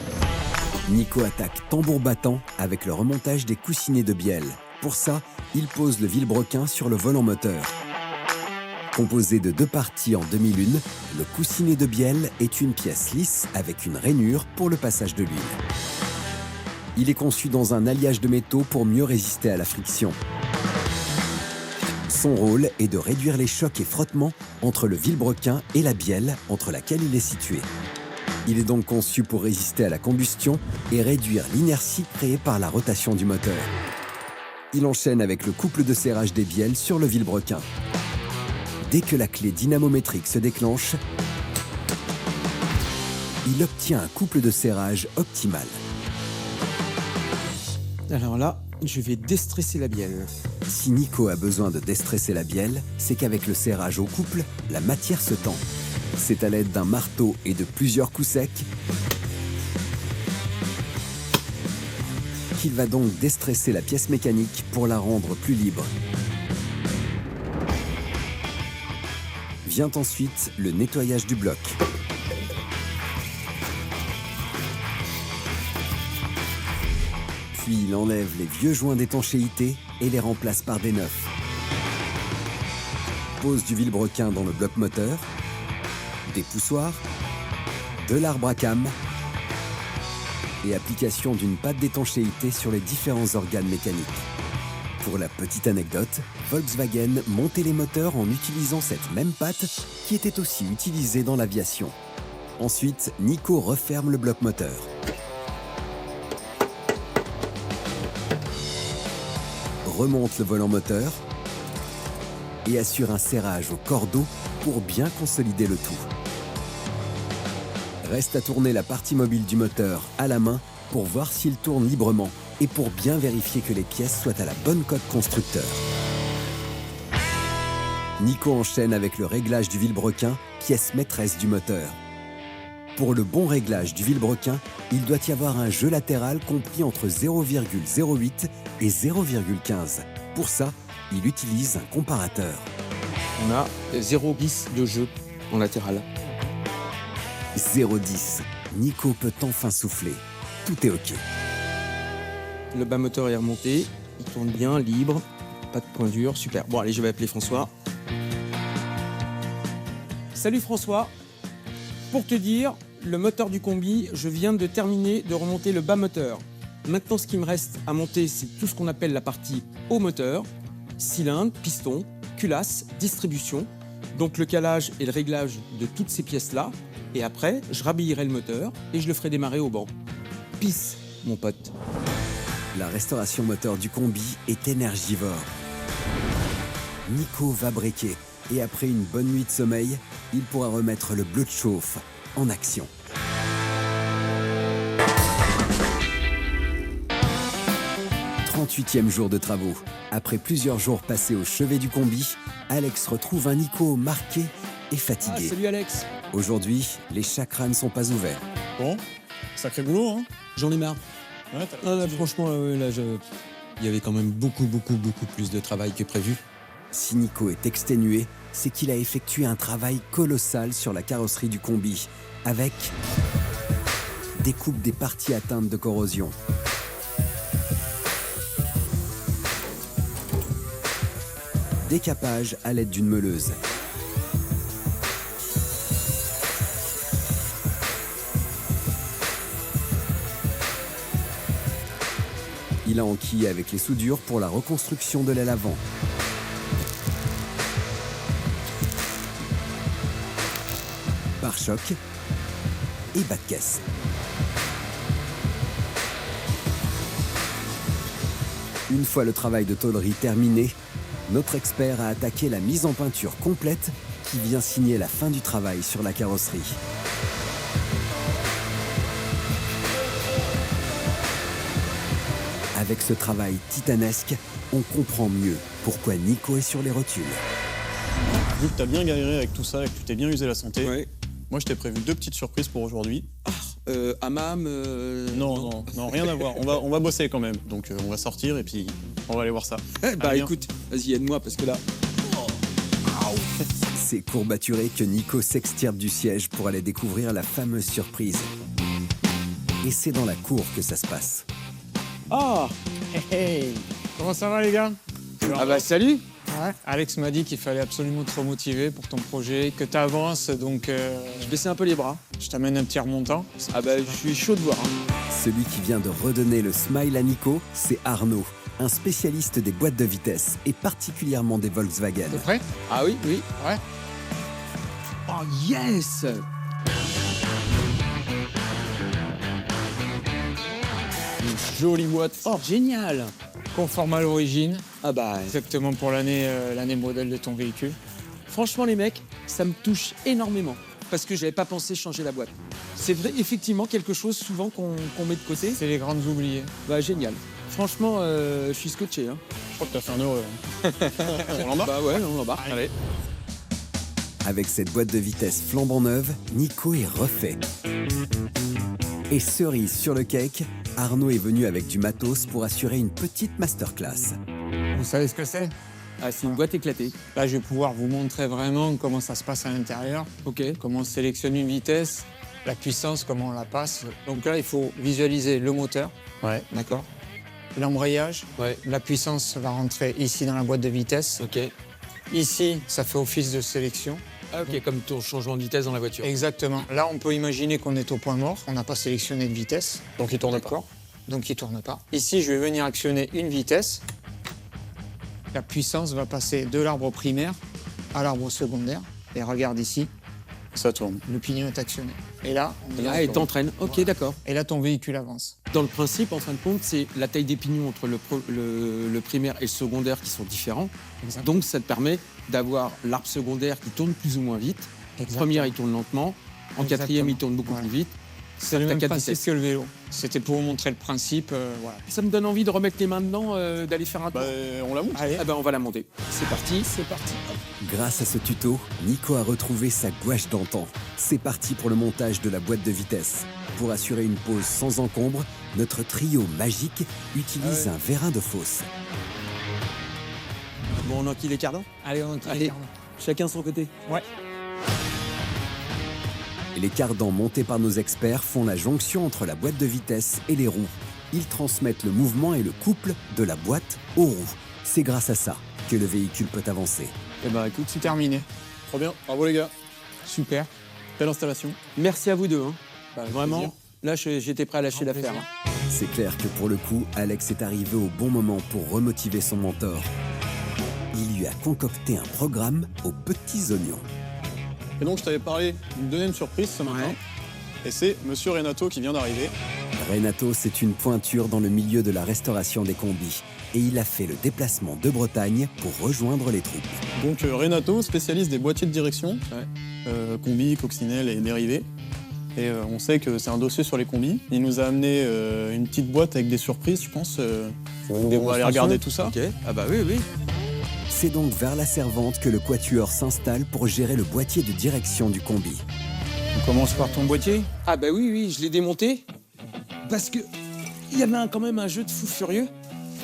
Nico attaque tambour battant avec le remontage des coussinets de bielle. Pour ça, il pose le vilebrequin sur le volant moteur. Composé de deux parties en demi-lune, le coussinet de bielle est une pièce lisse avec une rainure pour le passage de l'huile. Il est conçu dans un alliage de métaux pour mieux résister à la friction. Son rôle est de réduire les chocs et frottements entre le vilebrequin et la bielle entre laquelle il est situé. Il est donc conçu pour résister à la combustion et réduire l'inertie créée par la rotation du moteur. Il enchaîne avec le couple de serrage des bielles sur le vilebrequin. Dès que la clé dynamométrique se déclenche, il obtient un couple de serrage optimal. Alors là, je vais déstresser la bielle. Si Nico a besoin de déstresser la bielle, c'est qu'avec le serrage au couple, la matière se tend. C'est à l'aide d'un marteau et de plusieurs coups secs qu'il va donc déstresser la pièce mécanique pour la rendre plus libre. Vient ensuite le nettoyage du bloc. Puis il enlève les vieux joints d'étanchéité et les remplace par des neufs. Pose du vilebrequin dans le bloc moteur, des poussoirs, de l'arbre à cames et application d'une pâte d'étanchéité sur les différents organes mécaniques. Pour la petite anecdote, Volkswagen montait les moteurs en utilisant cette même pâte qui était aussi utilisée dans l'aviation. Ensuite, Nico referme le bloc moteur. Remonte le volant moteur et assure un serrage au cordeau pour bien consolider le tout. Reste à tourner la partie mobile du moteur à la main pour voir s'il tourne librement et pour bien vérifier que les pièces soient à la bonne cote constructeur. Nico enchaîne avec le réglage du vilebrequin, pièce maîtresse du moteur. Pour le bon réglage du vilebrequin, il doit y avoir un jeu latéral compris entre 0,08 et 0,15. Pour ça, il utilise un comparateur. On a 0,10 de jeu en latéral. 0,10. Nico peut enfin souffler. Tout est OK. Le bas moteur est remonté, il tourne bien, libre, pas de point dur, super. Bon allez, je vais appeler François. Salut François, pour te dire, le moteur du combi, je viens de terminer de remonter le bas moteur. Maintenant, ce qui me reste à monter, c'est tout ce qu'on appelle la partie haut moteur, cylindre, piston, culasse, distribution, donc le calage et le réglage de toutes ces pièces-là. Et après, je rhabillerai le moteur et je le ferai démarrer au banc. Peace, mon pote. La restauration moteur du combi est énergivore. Nico va briquer et après une bonne nuit de sommeil, il pourra remettre le bleu de chauffe en action. « 38e jour de travaux. Après plusieurs jours passés au chevet du combi, Alex retrouve un Nico marqué et fatigué. Ah, salut Alex. Aujourd'hui, les chakras ne sont pas ouverts. Bon, sacré boulot, hein. J'en ai marre. Ouais, Ah, là, franchement, il y avait quand même beaucoup plus de travail que prévu. Si Nico est exténué, c'est qu'il a effectué un travail colossal sur la carrosserie du combi, avec découpe des parties atteintes de corrosion, décapage à l'aide d'une meuleuse, il a enquillé avec les soudures pour la reconstruction de l'aile avant. Pare-choc et bas de caisse. Une fois le travail de tôlerie terminé, notre expert a attaqué la mise en peinture complète qui vient signer la fin du travail sur la carrosserie. Avec ce travail titanesque, on comprend mieux pourquoi Nico est sur les rotules. Vu que t'as bien galéré avec tout ça et que tu t'es bien usé la santé, Ouais. moi je t'ai prévu 2 petites surprises pour aujourd'hui. Hammam. Non, rien à voir. On va bosser quand même. Donc on va sortir et puis on va aller voir ça. Bah Allez, viens. écoute, vas-y aide-moi parce que là. C'est courbaturé que Nico s'extirpe du siège pour aller découvrir la fameuse surprise. Et c'est dans la cour que ça se passe. Oh, hey. Comment ça va les gars? Ah bah salut. Ouais. Alex m'a dit qu'il fallait absolument te remotiver pour ton projet, que tu avances, donc Je baissais un peu les bras. je t'amène un petit remontant. Ah bah je suis chaud de voir. Celui qui vient de redonner le smile à Nico, c'est Arnaud, un spécialiste des boîtes de vitesse et particulièrement des Volkswagen. T'es prêt? Ah oui, oui. Ouais. Oh yes. Une jolie boîte. Oh génial. Conforme à l'origine, Ah bah exactement pour l'année modèle de ton véhicule. franchement les mecs, ça me touche énormément. Parce que j'avais pas pensé changer la boîte. C'est vrai, effectivement, quelque chose souvent qu'on met de côté. C'est les grandes oubliées. Bah génial. Franchement, je suis scotché. Hein. Je crois que t'as fait un heureux. On l'embarque? Bah ouais, on l'embarque. Allez. Avec cette boîte de vitesse flambant neuve, Nico est refait. Et cerise sur le cake, Arnaud est venu avec du matos pour assurer une petite masterclass. Vous savez ce que c'est? Ah, c'est une boîte éclatée. Là, je vais pouvoir vous montrer vraiment comment ça se passe à l'intérieur. Ok. Comment on sélectionne une vitesse, la puissance, comment on la passe. Donc là, il faut visualiser le moteur. Ouais. D'accord. L'embrayage. Ouais. La puissance va rentrer ici dans la boîte de vitesse. Ok. Ici, ça fait office de sélection. Ah, ok, comme ton changement de vitesse dans la voiture. Exactement. Là, on peut imaginer qu'on est au point mort. On n'a pas sélectionné de vitesse. Donc il tourne pas. D'accord. Donc il ne tourne pas. Ici, je vais venir actionner une vitesse. La puissance va passer de l'arbre primaire à l'arbre secondaire. Et regarde ici, Ça tourne. le pignon est actionné. Et là, on Là, elle t'entraîne. Ok, d'accord. Et là, ton véhicule avance. Dans le principe, en fin de compte, c'est la taille des pignons entre le primaire et le secondaire qui sont différents. Exactement. Donc, ça te permet d'avoir l'arbre secondaire qui tourne plus ou moins vite. En première, il tourne lentement. En quatrième, il tourne beaucoup Voilà. plus vite. C'est le T'as même quatre principe vitesses. que le vélo. C'était pour vous montrer le principe. Voilà. Ça me donne envie de remettre les mains dedans, d'aller faire un tour. Bah, on la monte. Allez, Ah ben, on va la monter. C'est parti. c'est parti. Grâce à ce tuto, Nico a retrouvé sa gouache d'antan. C'est parti pour le montage de la boîte de vitesse. Pour assurer une pose sans encombre, notre trio magique utilise un vérin de fosse. Bon, on enquille les cardans. Allez, on Allez. Chacun son côté. Ouais. Les cardans montés par nos experts font la jonction entre la boîte de vitesse et les roues. Ils transmettent le mouvement et le couple de la boîte aux roues. C'est grâce à ça que le véhicule peut avancer. Eh ben, écoute, c'est terminé. Trop bien. Bravo les gars. Super. Belle installation. Merci à vous deux. Hein. Vraiment, plaisir. là, j'étais prêt à lâcher Grand l'affaire. plaisir. hein. C'est clair que pour le coup, Alex est arrivé au bon moment pour remotiver son mentor. Il lui a concocté un programme aux petits oignons. Et donc, je t'avais parlé d'une deuxième surprise ce matin. Ouais. Et c'est Monsieur Renato qui vient d'arriver. Renato, c'est une pointure dans le milieu de la restauration des combis. Et il a fait le déplacement de Bretagne pour rejoindre les troupes. Donc, Renato, spécialiste des boîtiers de direction. Combi, coccinelle et dérivés. Et on sait que c'est un dossier sur les combis. Il nous a amené une petite boîte avec des surprises, je pense. On va aller regarder tout ça. Ok. Ah bah oui, oui. C'est donc vers la servante que le quatuor s'installe pour gérer le boîtier de direction du combi. On commence par ton boîtier. Ah bah oui, oui, je l'ai démonté. Parce que il y avait quand même un jeu de fou furieux.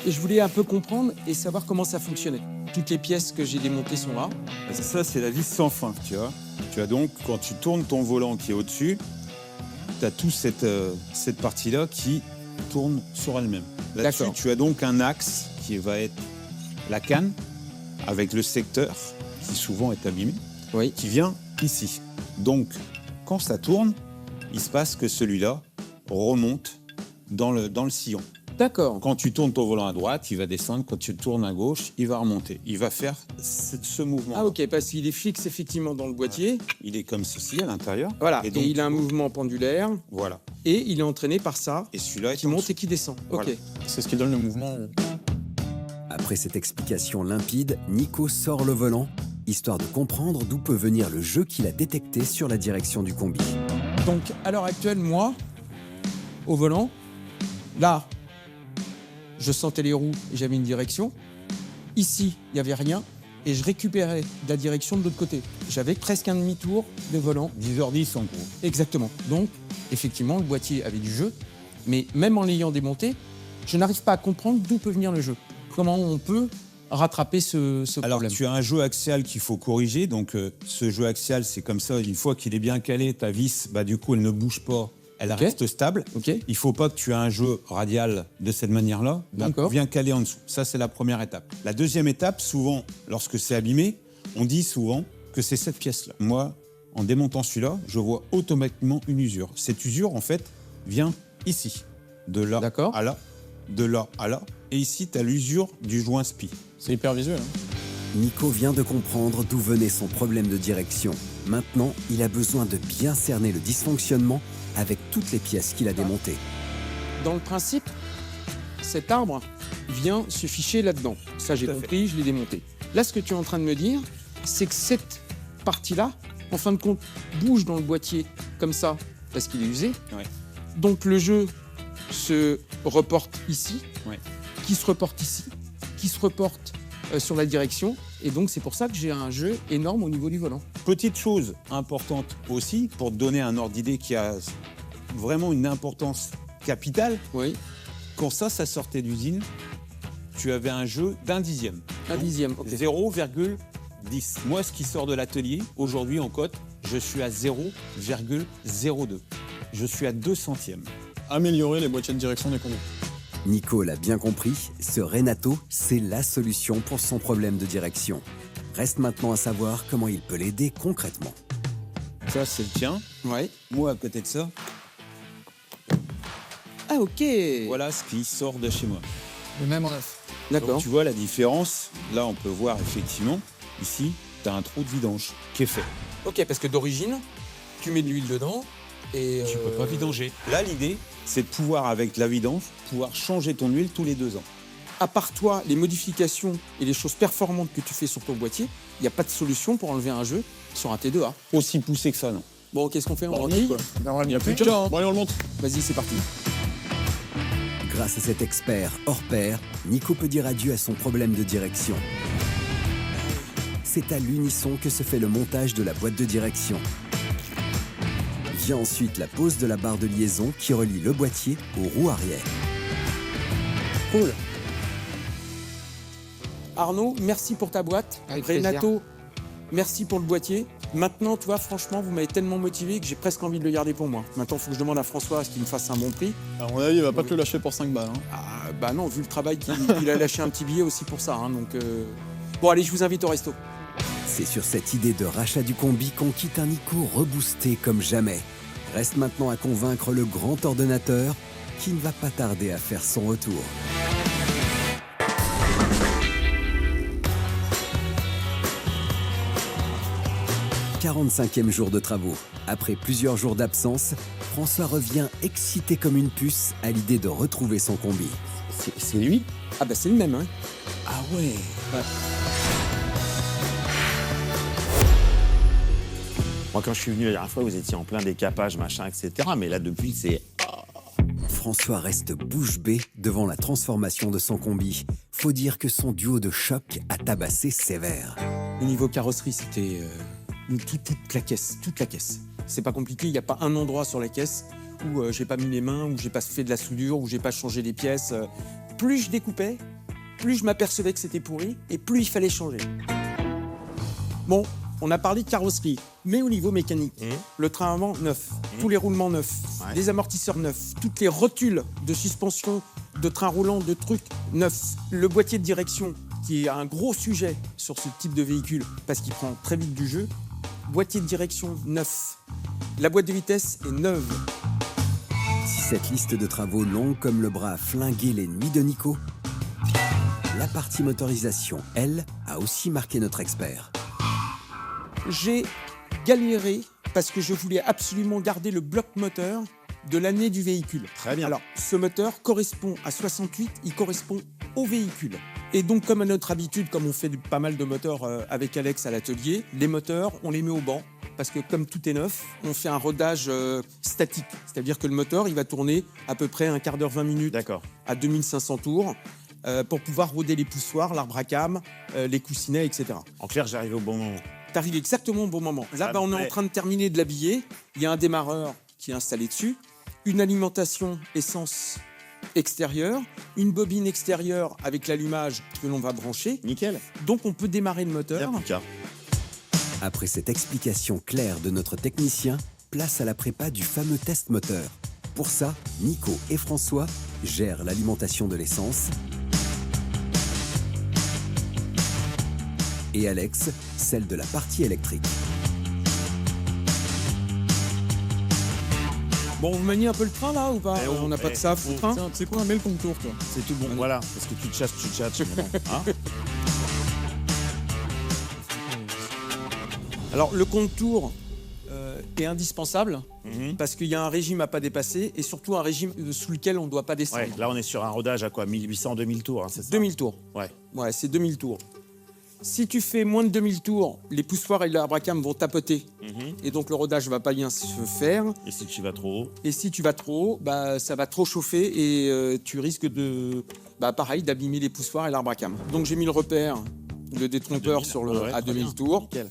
Et je voulais un peu comprendre et savoir comment ça fonctionnait. Toutes les pièces que j'ai démontées sont là. Ça, c'est la vis sans fin, tu vois. Tu as donc, quand tu tournes ton volant qui est au-dessus, tu as toute cette partie-là qui tourne sur elle-même. Là-dessus, D'accord. tu as donc un axe qui va être la canne avec le secteur qui souvent est abîmé, Oui. qui vient ici. Donc, quand ça tourne, il se passe que celui-là remonte dans le sillon. D'accord. Quand tu tournes ton volant à droite, il va descendre. Quand tu tournes à gauche, il va remonter. Il va faire ce mouvement. Ah ok, parce qu'il est fixe effectivement dans le boîtier. Il est comme ceci à l'intérieur. Voilà. Et Et, donc, il a un mouvement pendulaire. Voilà. Et il est entraîné par ça, Et celui-là est qui en monte dessous. et qui descend. Voilà. Ok. C'est ce qui donne le mouvement. Après cette explication limpide, Nico sort le volant, histoire de comprendre d'où peut venir le jeu qu'il a détecté sur la direction du combi. Donc à l'heure actuelle, moi, au volant, là, je sentais les roues et j'avais une direction. Ici, il n'y avait rien et je récupérais la direction de l'autre côté. J'avais presque un demi-tour de volant. 10h10 en gros. Exactement. Donc, effectivement, le boîtier avait du jeu, mais même en l'ayant démonté, je n'arrive pas à comprendre d'où peut venir le jeu. Comment on peut rattraper ce Alors, problème. tu as un jeu axial qu'il faut corriger. Donc, ce jeu axial, c'est comme ça. Une fois qu'il est bien calé, ta vis, bah, du coup, elle ne bouge pas. Elle Ok. reste stable. Ok. Il ne faut pas que tu aies un jeu radial de cette manière-là. Donc, D'accord. viens caler en dessous. Ça, c'est la première étape. La deuxième étape, souvent, lorsque c'est abîmé, on dit souvent que c'est cette pièce-là. Moi, en démontant celui-là, je vois automatiquement une usure. Cette usure, en fait, vient ici. De là D'accord. à là, de là à là. Et ici, tu as l'usure du joint spi. C'est hyper visuel. Hein. Nico vient de comprendre d'où venait son problème de direction. Maintenant, il a besoin de bien cerner le dysfonctionnement avec toutes les pièces qu'il a démontées. Dans le principe, cet arbre vient se ficher là-dedans. Ça, j'ai compris, je l'ai démonté. Là, ce que tu es en train de me dire, c'est que cette partie-là, en fin de compte, bouge dans le boîtier comme ça, parce qu'il est usé. Ouais. Donc le jeu se reporte ici, Ouais. qui se reporte ici, qui se reporte sur la direction. Et donc c'est pour ça que j'ai un jeu énorme au niveau du volant. Petite chose importante aussi, pour te donner un ordre d'idée qui a vraiment une importance capitale. Oui. Quand ça sortait d'usine, tu avais un jeu d'1 dixième. Un dixième, ok. 0,10. Moi, ce qui sort de l'atelier, aujourd'hui en cote, je suis à 0,02. Je suis à 2 centièmes. Améliorer les boîtiers de direction des combis. Nico l'a bien compris, ce Renato, c'est la solution pour son problème de direction. Reste maintenant à savoir comment il peut l'aider concrètement. Ça, c'est le tien. Ouais. Moi, à côté de ça, Ah, ok. voilà ce qui sort de chez moi. Le même en neuf. Donc, D'accord. tu vois la différence. Là, on peut voir effectivement, ici, tu as un trou de vidange qui est fait. Ok, parce que d'origine, tu mets de l'huile dedans et... Tu peux pas vidanger. Là, l'idée, c'est de pouvoir, avec la vidange, pouvoir changer ton huile tous les 2 ans. À part toi, les modifications et les choses performantes que tu fais sur ton boîtier, il n'y a pas de solution pour enlever un jeu sur un T2A. Aussi poussé que ça, non. Bon, qu'est-ce qu'on fait? On Bon, rentre, quoi. Il n'y a plus de temps. Bon, allez, on le monte. Vas-y, c'est parti. Grâce à cet expert hors pair, Nico peut dire adieu à son problème de direction. C'est à l'unisson que se fait le montage de la boîte de direction. Vient ensuite la pose de la barre de liaison qui relie le boîtier aux roues arrière. Cool. Arnaud, merci pour ta boîte. Avec Renato, merci pour le boîtier. Maintenant, tu vois, franchement, vous m'avez tellement motivé que j'ai presque envie de le garder pour moi. Maintenant, il faut que je demande à François à ce qu'il me fasse un bon prix. À mon avis, il va pas te le lâcher pour 5 balles. Hein. Ah, bah non, vu le travail qu'il a lâché un petit billet aussi pour ça. Hein, donc, Bon, allez, je vous invite au resto. C'est sur cette idée de rachat du combi qu'on quitte un Nico reboosté comme jamais. Reste maintenant à convaincre le grand ordonnateur qui ne va pas tarder à faire son retour. 45e jour de travaux. Après plusieurs jours d'absence, François revient excité comme une puce à l'idée de retrouver son combi. C'est lui? Ah bah c'est le même, hein. Ah ouais. Moi, quand je suis venu la dernière fois, vous étiez en plein décapage, machin, etc. Mais là, depuis, c'est... François reste bouche bée devant la transformation de son combi. Faut dire que son duo de choc a tabassé sévère. Au niveau carrosserie, c'était toute la caisse, toute la caisse. C'est pas compliqué, il n'y a pas un endroit sur la caisse où j'ai pas mis les mains, où j'ai pas fait de la soudure, où j'ai pas changé les pièces. Plus je découpais, plus je m'apercevais que c'était pourri et plus il fallait changer. Bon, on a parlé de carrosserie, mais au niveau mécanique, le train avant neuf, tous les roulements neufs, les amortisseurs neufs, toutes les rotules de suspension, de train roulant, de trucs neufs, le boîtier de direction qui est un gros sujet sur ce type de véhicule parce qu'il prend très vite du jeu, boîtier de direction neuf, la boîte de vitesse est neuve. Si cette liste de travaux longue comme le bras a flingué les nuits de Nico, la partie motorisation, elle, a aussi marqué notre expert. J'ai galéré parce que je voulais absolument garder le bloc moteur de l'année du véhicule. Très bien. Alors, ce moteur correspond à 68, il correspond au véhicule. Et donc, comme à notre habitude, comme on fait pas mal de moteurs avec Alex à l'atelier, les moteurs, on les met au banc. Parce que comme tout est neuf, on fait un rodage statique. C'est-à-dire que le moteur, il va tourner à peu près un quart d'heure, 20 minutes à 2500 tours pour pouvoir roder les poussoirs, l'arbre à cam, les coussinets, etc. En clair, j'arrive au bon moment. T'arrives exactement au bon moment. Là, on est en train de terminer de l'habiller. Il y a un démarreur qui est installé dessus, une alimentation essence extérieure, une bobine extérieure avec l'allumage que l'on va brancher. Nickel. Donc, on peut démarrer le moteur. Après cette explication claire de notre technicien, place à la prépa du fameux test moteur. Pour ça, Nico et François gèrent l'alimentation de l'essence et Alex, celle de la partie électrique. Bon, vous maniez un peu le train là ou pas? On n'a pas de ça à foutre, hein? Tiens, tu sais quoi, mets le contour, toi. C'est tout bon, voilà. Parce que tu te chattes, hein. Alors, le contour est indispensable parce qu'il y a un régime à pas dépasser et surtout un régime sous lequel on ne doit pas descendre. Ouais, là, on est sur un rodage à quoi? 1800, 2000 tours, hein, c'est ça? 2000 tours. Ouais, c'est 2000 tours. Si tu fais moins de 2000 tours, les poussoirs et l'arbre à cam vont tapoter. Et donc, le rodage ne va pas bien se faire. Et si tu vas trop haut? Et si tu vas trop haut, bah, ça va trop chauffer et tu risques de, pareil, d'abîmer les poussoirs et l'arbre à cam. Donc, j'ai mis le repère, le détrompeur à 2000 tours. Nickel.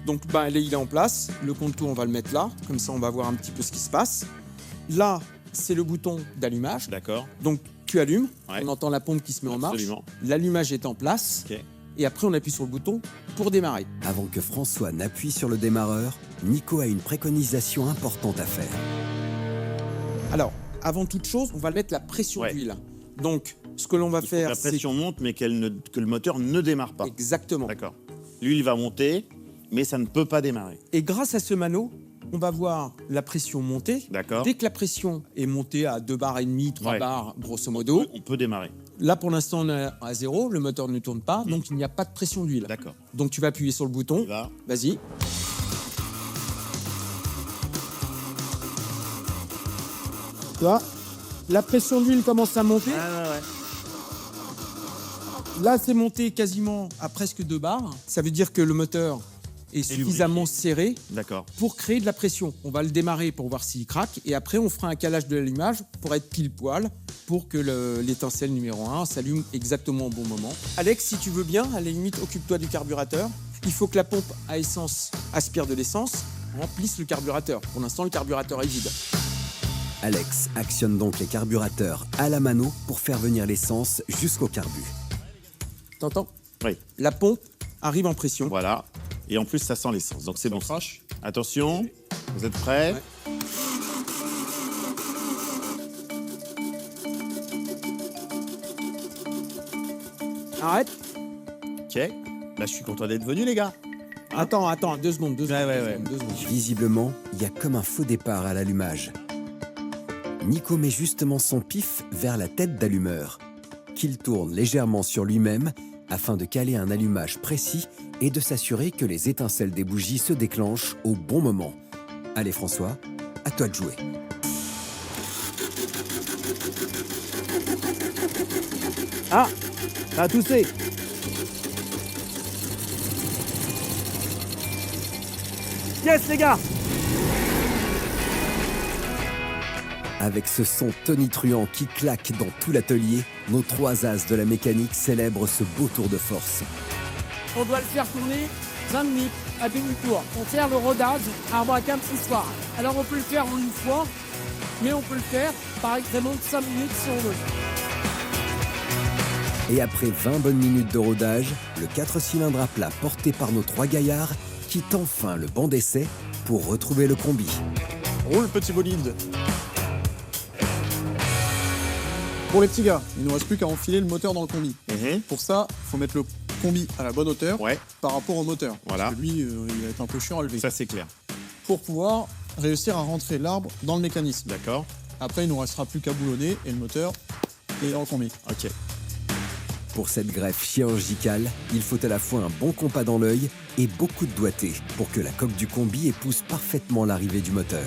Donc il est en place. Le contour, on va le mettre là. Comme ça, on va voir un petit peu ce qui se passe. Là, c'est le bouton d'allumage. D'accord. Donc tu allumes, Ouais. on entend la pompe qui se met en marche. Absolument. L'allumage est en place. Ok. Et après, on appuie sur le bouton pour démarrer. Avant que François n'appuie sur le démarreur, Nico a une préconisation importante à faire. Alors, avant toute chose, on va mettre la pression Ouais. d'huile. Donc, ce que l'on va Il faut que faire, la c'est... pression monte, mais que le moteur ne démarre pas. Exactement. D'accord. L'huile va monter, mais ça ne peut pas démarrer. Et grâce à ce mano, on va voir la pression monter. D'accord. Dès que la pression est montée à 2 bars et demi, 3 Ouais. bars, grosso modo, On peut démarrer. là, pour l'instant, on est à 0, le moteur ne tourne pas, donc il n'y a pas de pression d'huile. D'accord. Donc, tu vas appuyer sur le bouton. Il va. Vas-y. Tu vois, la pression d'huile commence à monter. Là, c'est monté quasiment à presque 2 bars. Ça veut dire que le moteur est suffisamment serré D'accord. pour créer de la pression. On va le démarrer pour voir s'il craque et après, on fera un calage de l'allumage pour être pile poil pour que l'étincelle numéro 1 s'allume exactement au bon moment. Alex, si tu veux bien, à la limite, occupe-toi du carburateur. Il faut que la pompe à essence aspire de l'essence, remplisse le carburateur. Pour l'instant, le carburateur est vide. Alex actionne donc les carburateurs à la mano pour faire venir l'essence jusqu'au carbu. T'entends? Oui. La pompe arrive en pression. Voilà. Et en plus, ça sent l'essence. Donc c'est bon. Crache. Attention. Vous êtes prêts? Ouais. Arrête. Ok. Là, je suis content d'être venu, les gars. Attends, 2 secondes, 2 secondes. ouais. 2 secondes. Visiblement, il y a comme un faux départ à l'allumage. Nico met justement son pif vers la tête d'allumeur, qu'il tourne légèrement sur lui-même afin de caler un allumage précis et de s'assurer que les étincelles des bougies se déclenchent au bon moment. Allez François, à toi de jouer. Ah, ça a toussé. Yes, les gars. Avec ce son tonitruant qui claque dans tout l'atelier, nos 3 as de la mécanique célèbrent ce beau tour de force. On doit le faire tourner 20 minutes à demi-tour pour faire le rodage arbre à cam ce soir. Alors on peut le faire en une fois, mais on peut le faire par incrément de 5 minutes si on veut. Et après 20 bonnes minutes de rodage, le 4 cylindres à plat porté par nos 3 gaillards quitte enfin le banc d'essai pour retrouver le combi. Roule, petit bolide. Pour les petits gars, il ne nous reste plus qu'à enfiler le moteur dans le combi. Pour ça, il faut mettre le combi à la bonne hauteur par rapport au moteur. Voilà. Parce que lui, il va être un peu chiant à lever. Ça, c'est clair. Pour pouvoir réussir à rentrer l'arbre dans le mécanisme. D'accord. Après, il ne nous restera plus qu'à boulonner et le moteur est dans le combi. Ok. Pour cette greffe chirurgicale, il faut à la fois un bon compas dans l'œil et beaucoup de doigté pour que la coque du combi épouse parfaitement l'arrivée du moteur.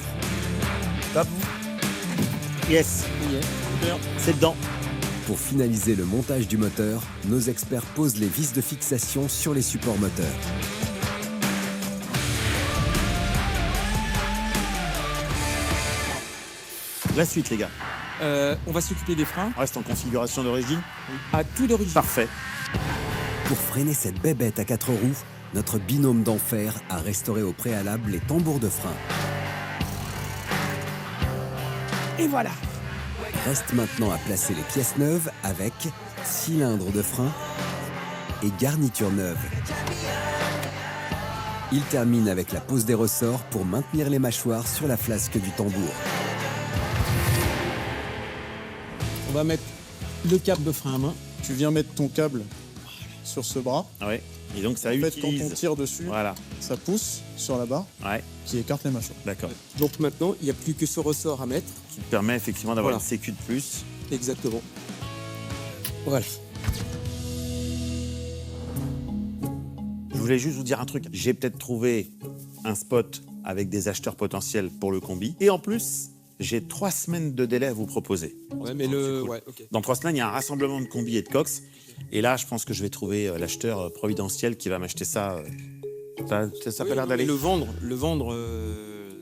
Top. Yes. C'est dedans. Pour finaliser le montage du moteur, nos experts posent les vis de fixation sur les supports moteurs. La suite, les gars. On va s'occuper des freins. On reste en configuration d'origine. À tout d'origine. Parfait. Pour freiner cette bébête à 4 roues, notre binôme d'enfer a restauré au préalable les tambours de frein. Et voilà. Reste maintenant à placer les pièces neuves avec cylindre de frein et garniture neuve. Il termine avec la pose des ressorts pour maintenir les mâchoires sur la flasque du tambour. On va mettre le câble de frein à main. Tu viens mettre ton câble sur ce bras. Ouais. Et donc, ça En fait, utilise... quand on tire dessus, Voilà. ça pousse sur la barre Ouais. qui écarte les mâchoires. D'accord. Donc maintenant, il n'y a plus que ce ressort à mettre. Qui te permet effectivement d'avoir Voilà. une sécu de plus. Exactement. Voilà. Je voulais juste vous dire un truc. J'ai peut-être trouvé un spot avec des acheteurs potentiels pour le combi. Et en plus, j'ai 3 semaines de délai à vous proposer. Ouais, mais le... Ouais, ok. Dans 3 semaines, il y a un rassemblement de combi et de cox. Et là, je pense que je vais trouver l'acheteur providentiel qui va m'acheter ça. Ça a pas l'air d'aller. Le vendre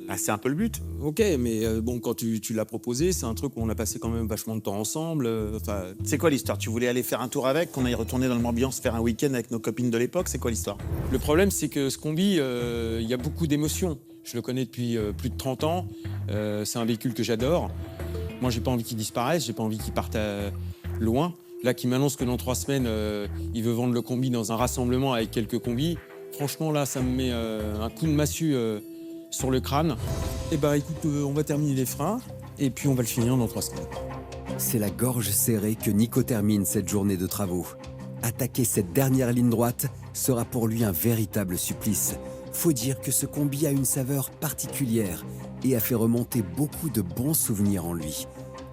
Ah, c'est un peu le but. Ok, mais bon, quand tu l'as proposé, c'est un truc où on a passé quand même vachement de temps ensemble. Enfin, C'est quoi l'histoire? Tu voulais aller faire un tour avec, qu'on aille retourner dans l'ambiance, faire un week-end avec nos copines de l'époque? C'est quoi l'histoire? le problème, c'est que ce combi, il y a beaucoup d'émotions. Je le connais depuis plus de 30 ans. C'est un véhicule que j'adore. Moi, j'ai pas envie qu'il disparaisse, j'ai pas envie qu'il parte loin. Là, qui m'annonce que dans 3 semaines, il veut vendre le combi dans un rassemblement avec quelques combis. Franchement, là, ça me met un coup de massue sur le crâne. Eh ben, écoute, on va terminer les freins et puis on va le finir dans 3 semaines. C'est la gorge serrée que Nico termine cette journée de travaux. Attaquer cette dernière ligne droite sera pour lui un véritable supplice. Faut dire que ce combi a une saveur particulière et a fait remonter beaucoup de bons souvenirs en lui.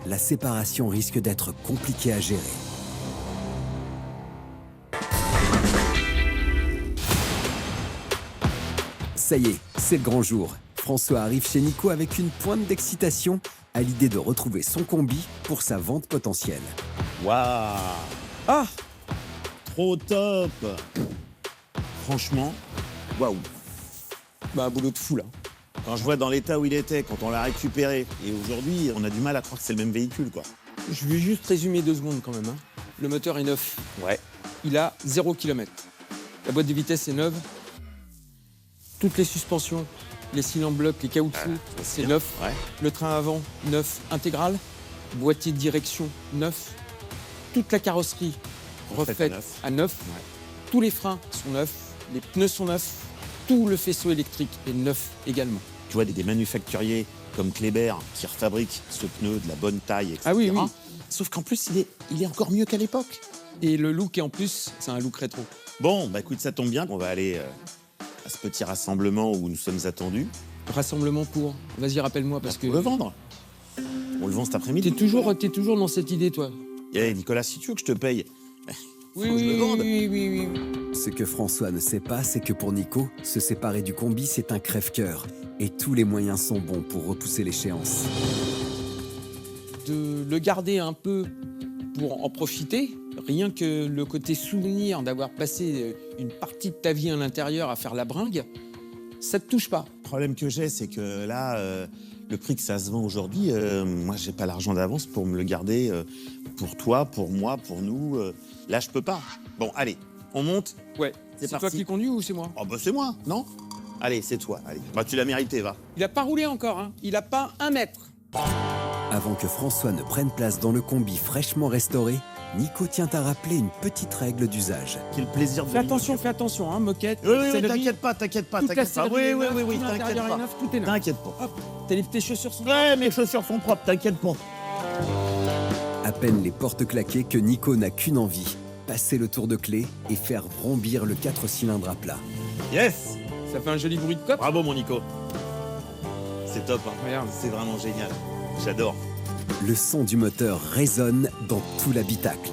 La séparation risque d'être compliquée à gérer. Ça y est, c'est le grand jour. François arrive chez Nico avec une pointe d'excitation à l'idée de retrouver son combi pour sa vente potentielle. Waouh! Ah! Trop top! Franchement, waouh! Bah, boulot de fou, là. Quand je vois dans l'état où il était, quand on l'a récupéré, et aujourd'hui, on a du mal à croire que c'est le même véhicule, quoi. Je vais juste résumer 2 secondes quand même. Hein. Le moteur est neuf. Ouais. Il a 0 km. La boîte de vitesse est neuve. Toutes les suspensions, les cylindres blocs, les caoutchoucs, c'est neuf. Ouais. Le train avant, neuf intégral. Boîtier de direction, neuf. Toute la carrosserie refaite à neuf. Ouais. Tous les freins sont neufs. Les pneus sont neufs. Tout le faisceau électrique est neuf également. Tu vois, des manufacturiers comme Kléber qui refabriquent ce pneu de la bonne taille, etc. Ah oui, oui. Sauf qu'en plus, il est encore mieux qu'à l'époque. Et le look, en plus, c'est un look rétro. Bon, bah écoute, ça tombe bien. On va aller à ce petit rassemblement où nous sommes attendus. Rassemblement pour... Vas-y, rappelle-moi, parce que... Pour le vendre. On le vend cet après-midi. T'es toujours dans cette idée, toi. Eh, Nicolas, si tu veux que je te paye, faut Oui, que je le vende. oui. Ce que François ne sait pas, c'est que pour Nico, se séparer du combi, c'est un crève-cœur. Et tous les moyens sont bons pour repousser l'échéance. De le garder un peu pour en profiter, rien que le côté souvenir d'avoir passé une partie de ta vie à l'intérieur à faire la bringue, ça te touche pas. Le problème que j'ai, c'est que là, le prix que ça se vend aujourd'hui, moi, j'ai pas l'argent d'avance pour me le garder pour toi, pour moi, pour nous. Là, je peux pas. Bon, allez, on monte. Ouais. C'est C'est toi parti. qui conduis ou c'est moi? Oh, bah, c'est moi, non? Allez, c'est toi. Allez. Bah, tu l'as mérité, va. Il a pas roulé encore, hein. Il a pas 1 mètre. Avant que François ne prenne place dans le combi fraîchement restauré, Nico tient à rappeler une petite règle d'usage. Quel plaisir de Fais attention, hein, moquette. Oui, sellerie, t'inquiète pas, toute la t'inquiète pas. sellerie est neuve, tout t'inquiète l'intérieur est pas. neuf, tout est neuf. T'inquiète pas. Hop, tes chaussures sont... Ouais, mes chaussures sont propres, t'inquiète pas. À peine les portes claquées que Nico n'a qu'une envie, passer le tour de clé et faire vrombir le 4 cylindres à plat. Yes! Ça fait un joli bruit de cope. Bravo, mon Nico. C'est top, hein. Regarde. C'est vraiment génial. J'adore. Le son du moteur résonne dans tout l'habitacle.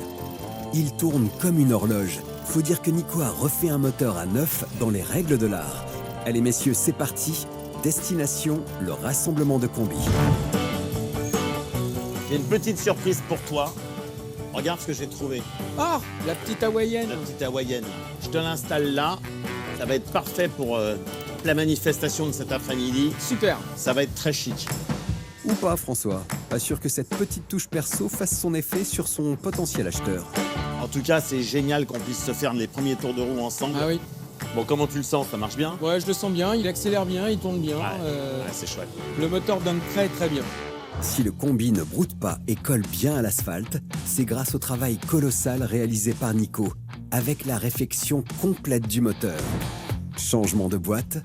Il tourne comme une horloge. Faut dire que Nico a refait un moteur à neuf dans les règles de l'art. Allez messieurs, c'est parti. Destination, le rassemblement de combi. J'ai une petite surprise pour toi. Regarde ce que j'ai trouvé. Ah, la petite hawaïenne. La petite hawaïenne. Je te l'installe là. Ça va être parfait pour la manifestation de cet après-midi. Super. Ça va être très chic. Ou pas François. Pas sûr que cette petite touche perso fasse son effet sur son potentiel acheteur. En tout cas, c'est génial qu'on puisse se faire les premiers tours de roue ensemble. Ah oui. Bon, comment tu le sens? Ça marche bien? Ouais, je le sens bien, il accélère bien, il tourne bien. Ouais, c'est chouette. Le moteur donne très bien. Si le combi ne broute pas et colle bien à l'asphalte, c'est grâce au travail colossal réalisé par Nico, avec la réfection complète du moteur. Changement de boîte,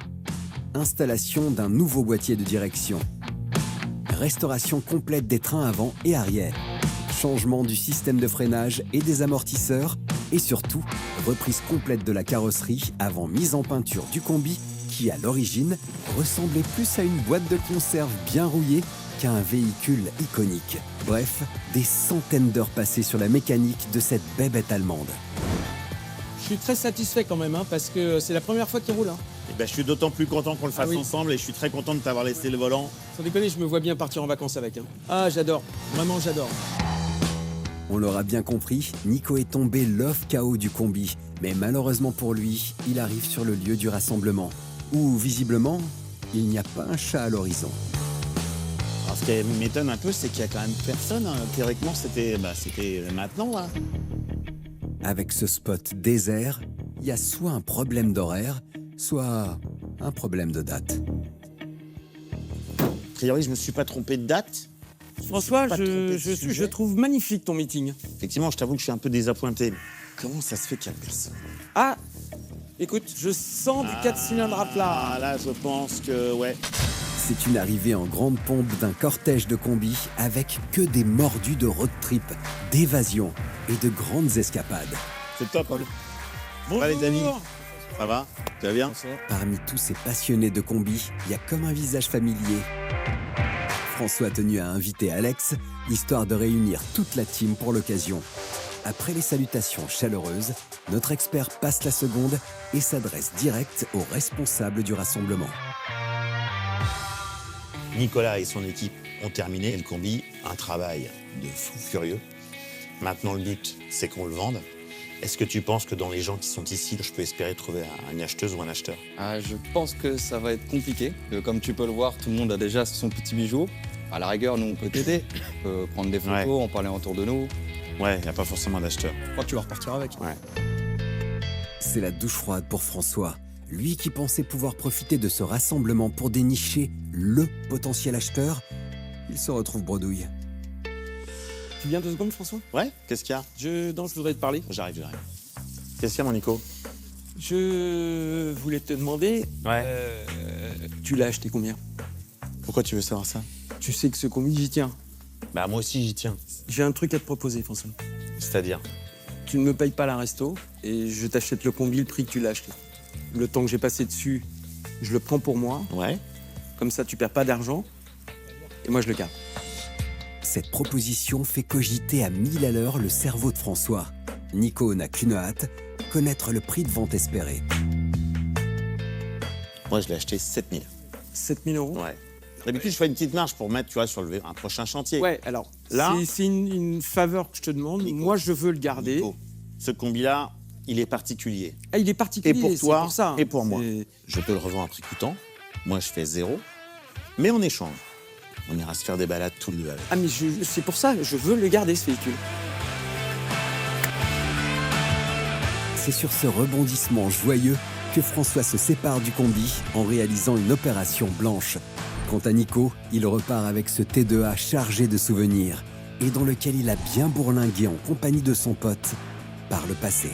installation d'un nouveau boîtier de direction, restauration complète des trains avant et arrière, changement du système de freinage et des amortisseurs, et surtout, reprise complète de la carrosserie avant mise en peinture du combi qui, à l'origine, ressemblait plus à une boîte de conserve bien rouillée qu'à un véhicule iconique. Bref, des centaines d'heures passées sur la mécanique de cette bébête allemande. Je suis très satisfait quand même, hein, parce que c'est la première fois qu'il roule. Hein. Et ben, je suis d'autant plus content qu'on le fasse oui. ensemble et je suis très content de t'avoir laissé le volant. Sans déconner, je me vois bien partir en vacances avec. Hein. Ah, j'adore. Vraiment, j'adore. On l'aura bien compris, Nico est tombé love KO du combi. Mais malheureusement pour lui, il arrive sur le lieu du rassemblement, où visiblement, il n'y a pas un chat à l'horizon. Alors, ce qui m'étonne un peu, c'est qu'il y a quand même personne. Hein. Théoriquement, c'était maintenant, là. Avec ce spot désert, il y a soit un problème d'horaire, soit un problème de date. A priori, je me suis pas trompé de date. François, pas trompé de je sujet. trouve magnifique ton meeting. Effectivement, je t'avoue que je suis un peu désappointé. Comment ça se fait qu'il y a personne? Ah, écoute, je sens des 4 cylindres à plat. Ah, là, je pense que, ouais. C'est une arrivée en grande pompe d'un cortège de combis avec que des mordus de road trip, d'évasion et de grandes escapades. C'est top, hein. Bonjour. les amis. Ça va? Tu vas bien? Parmi tous ces passionnés de combis, il y a comme un visage familier. François a tenu à inviter Alex, histoire de réunir toute la team pour l'occasion. Après les salutations chaleureuses, notre expert passe la seconde et s'adresse direct aux responsables du rassemblement. Nicolas et son équipe ont terminé le combi, un travail de fou furieux. Maintenant, le but, c'est qu'on le vende. Est-ce que tu penses que dans les gens qui sont ici, je peux espérer trouver une acheteuse ou un acheteur? Je pense que ça va être compliqué. Comme tu peux le voir, tout le monde a déjà son petit bijou. À la rigueur, nous, on peut t'aider. On peut prendre des photos, en parler autour de nous. Ouais, il n'y a pas forcément d'acheteur. Je crois que tu vas repartir avec. Ouais. C'est la douche froide pour François. Lui qui pensait pouvoir profiter de ce rassemblement pour dénicher le potentiel acheteur, il se retrouve bredouille. Tu viens 2 secondes, François? Ouais, qu'est-ce qu'il y a? Je voudrais te parler. J'arrive. Qu'est-ce qu'il y a, mon Nico? Je voulais te demander, Ouais. tu l'as acheté combien? Pourquoi tu veux savoir ça? Tu sais que ce combi, j'y tiens. Bah, moi aussi, j'y tiens. J'ai un truc à te proposer, François. C'est-à-dire? Tu ne me payes pas la resto et je t'achète le combi le prix que tu l'as acheté. Le temps que j'ai passé dessus, je le prends pour moi. Ouais. Comme ça, tu perds pas d'argent et moi, je le garde. Cette proposition fait cogiter à 1000 à l'heure le cerveau de François. Nico n'a qu'une hâte, connaître le prix de vente espéré. Moi, je l'ai acheté 7000. 7 000 euros? Ouais. D'habitude, je fais une petite marge pour mettre, tu vois, sur un prochain chantier. Ouais, alors, là, c'est une faveur que je te demande. Nico, moi, je veux le garder. Nico, ce combi-là, il est particulier. Ah, il est particulier, Et pour toi, c'est pour ça, hein. et pour moi. Je te le revends à prix coûtant. Moi, je fais 0. Mais en échange, on ira se faire des balades tous les deux avec. Ah, mais c'est pour ça, je veux le garder, ce véhicule. C'est sur ce rebondissement joyeux que François se sépare du combi en réalisant une opération blanche. Quant à Nico, il repart avec ce T2A chargé de souvenirs et dans lequel il a bien bourlingué en compagnie de son pote par le passé.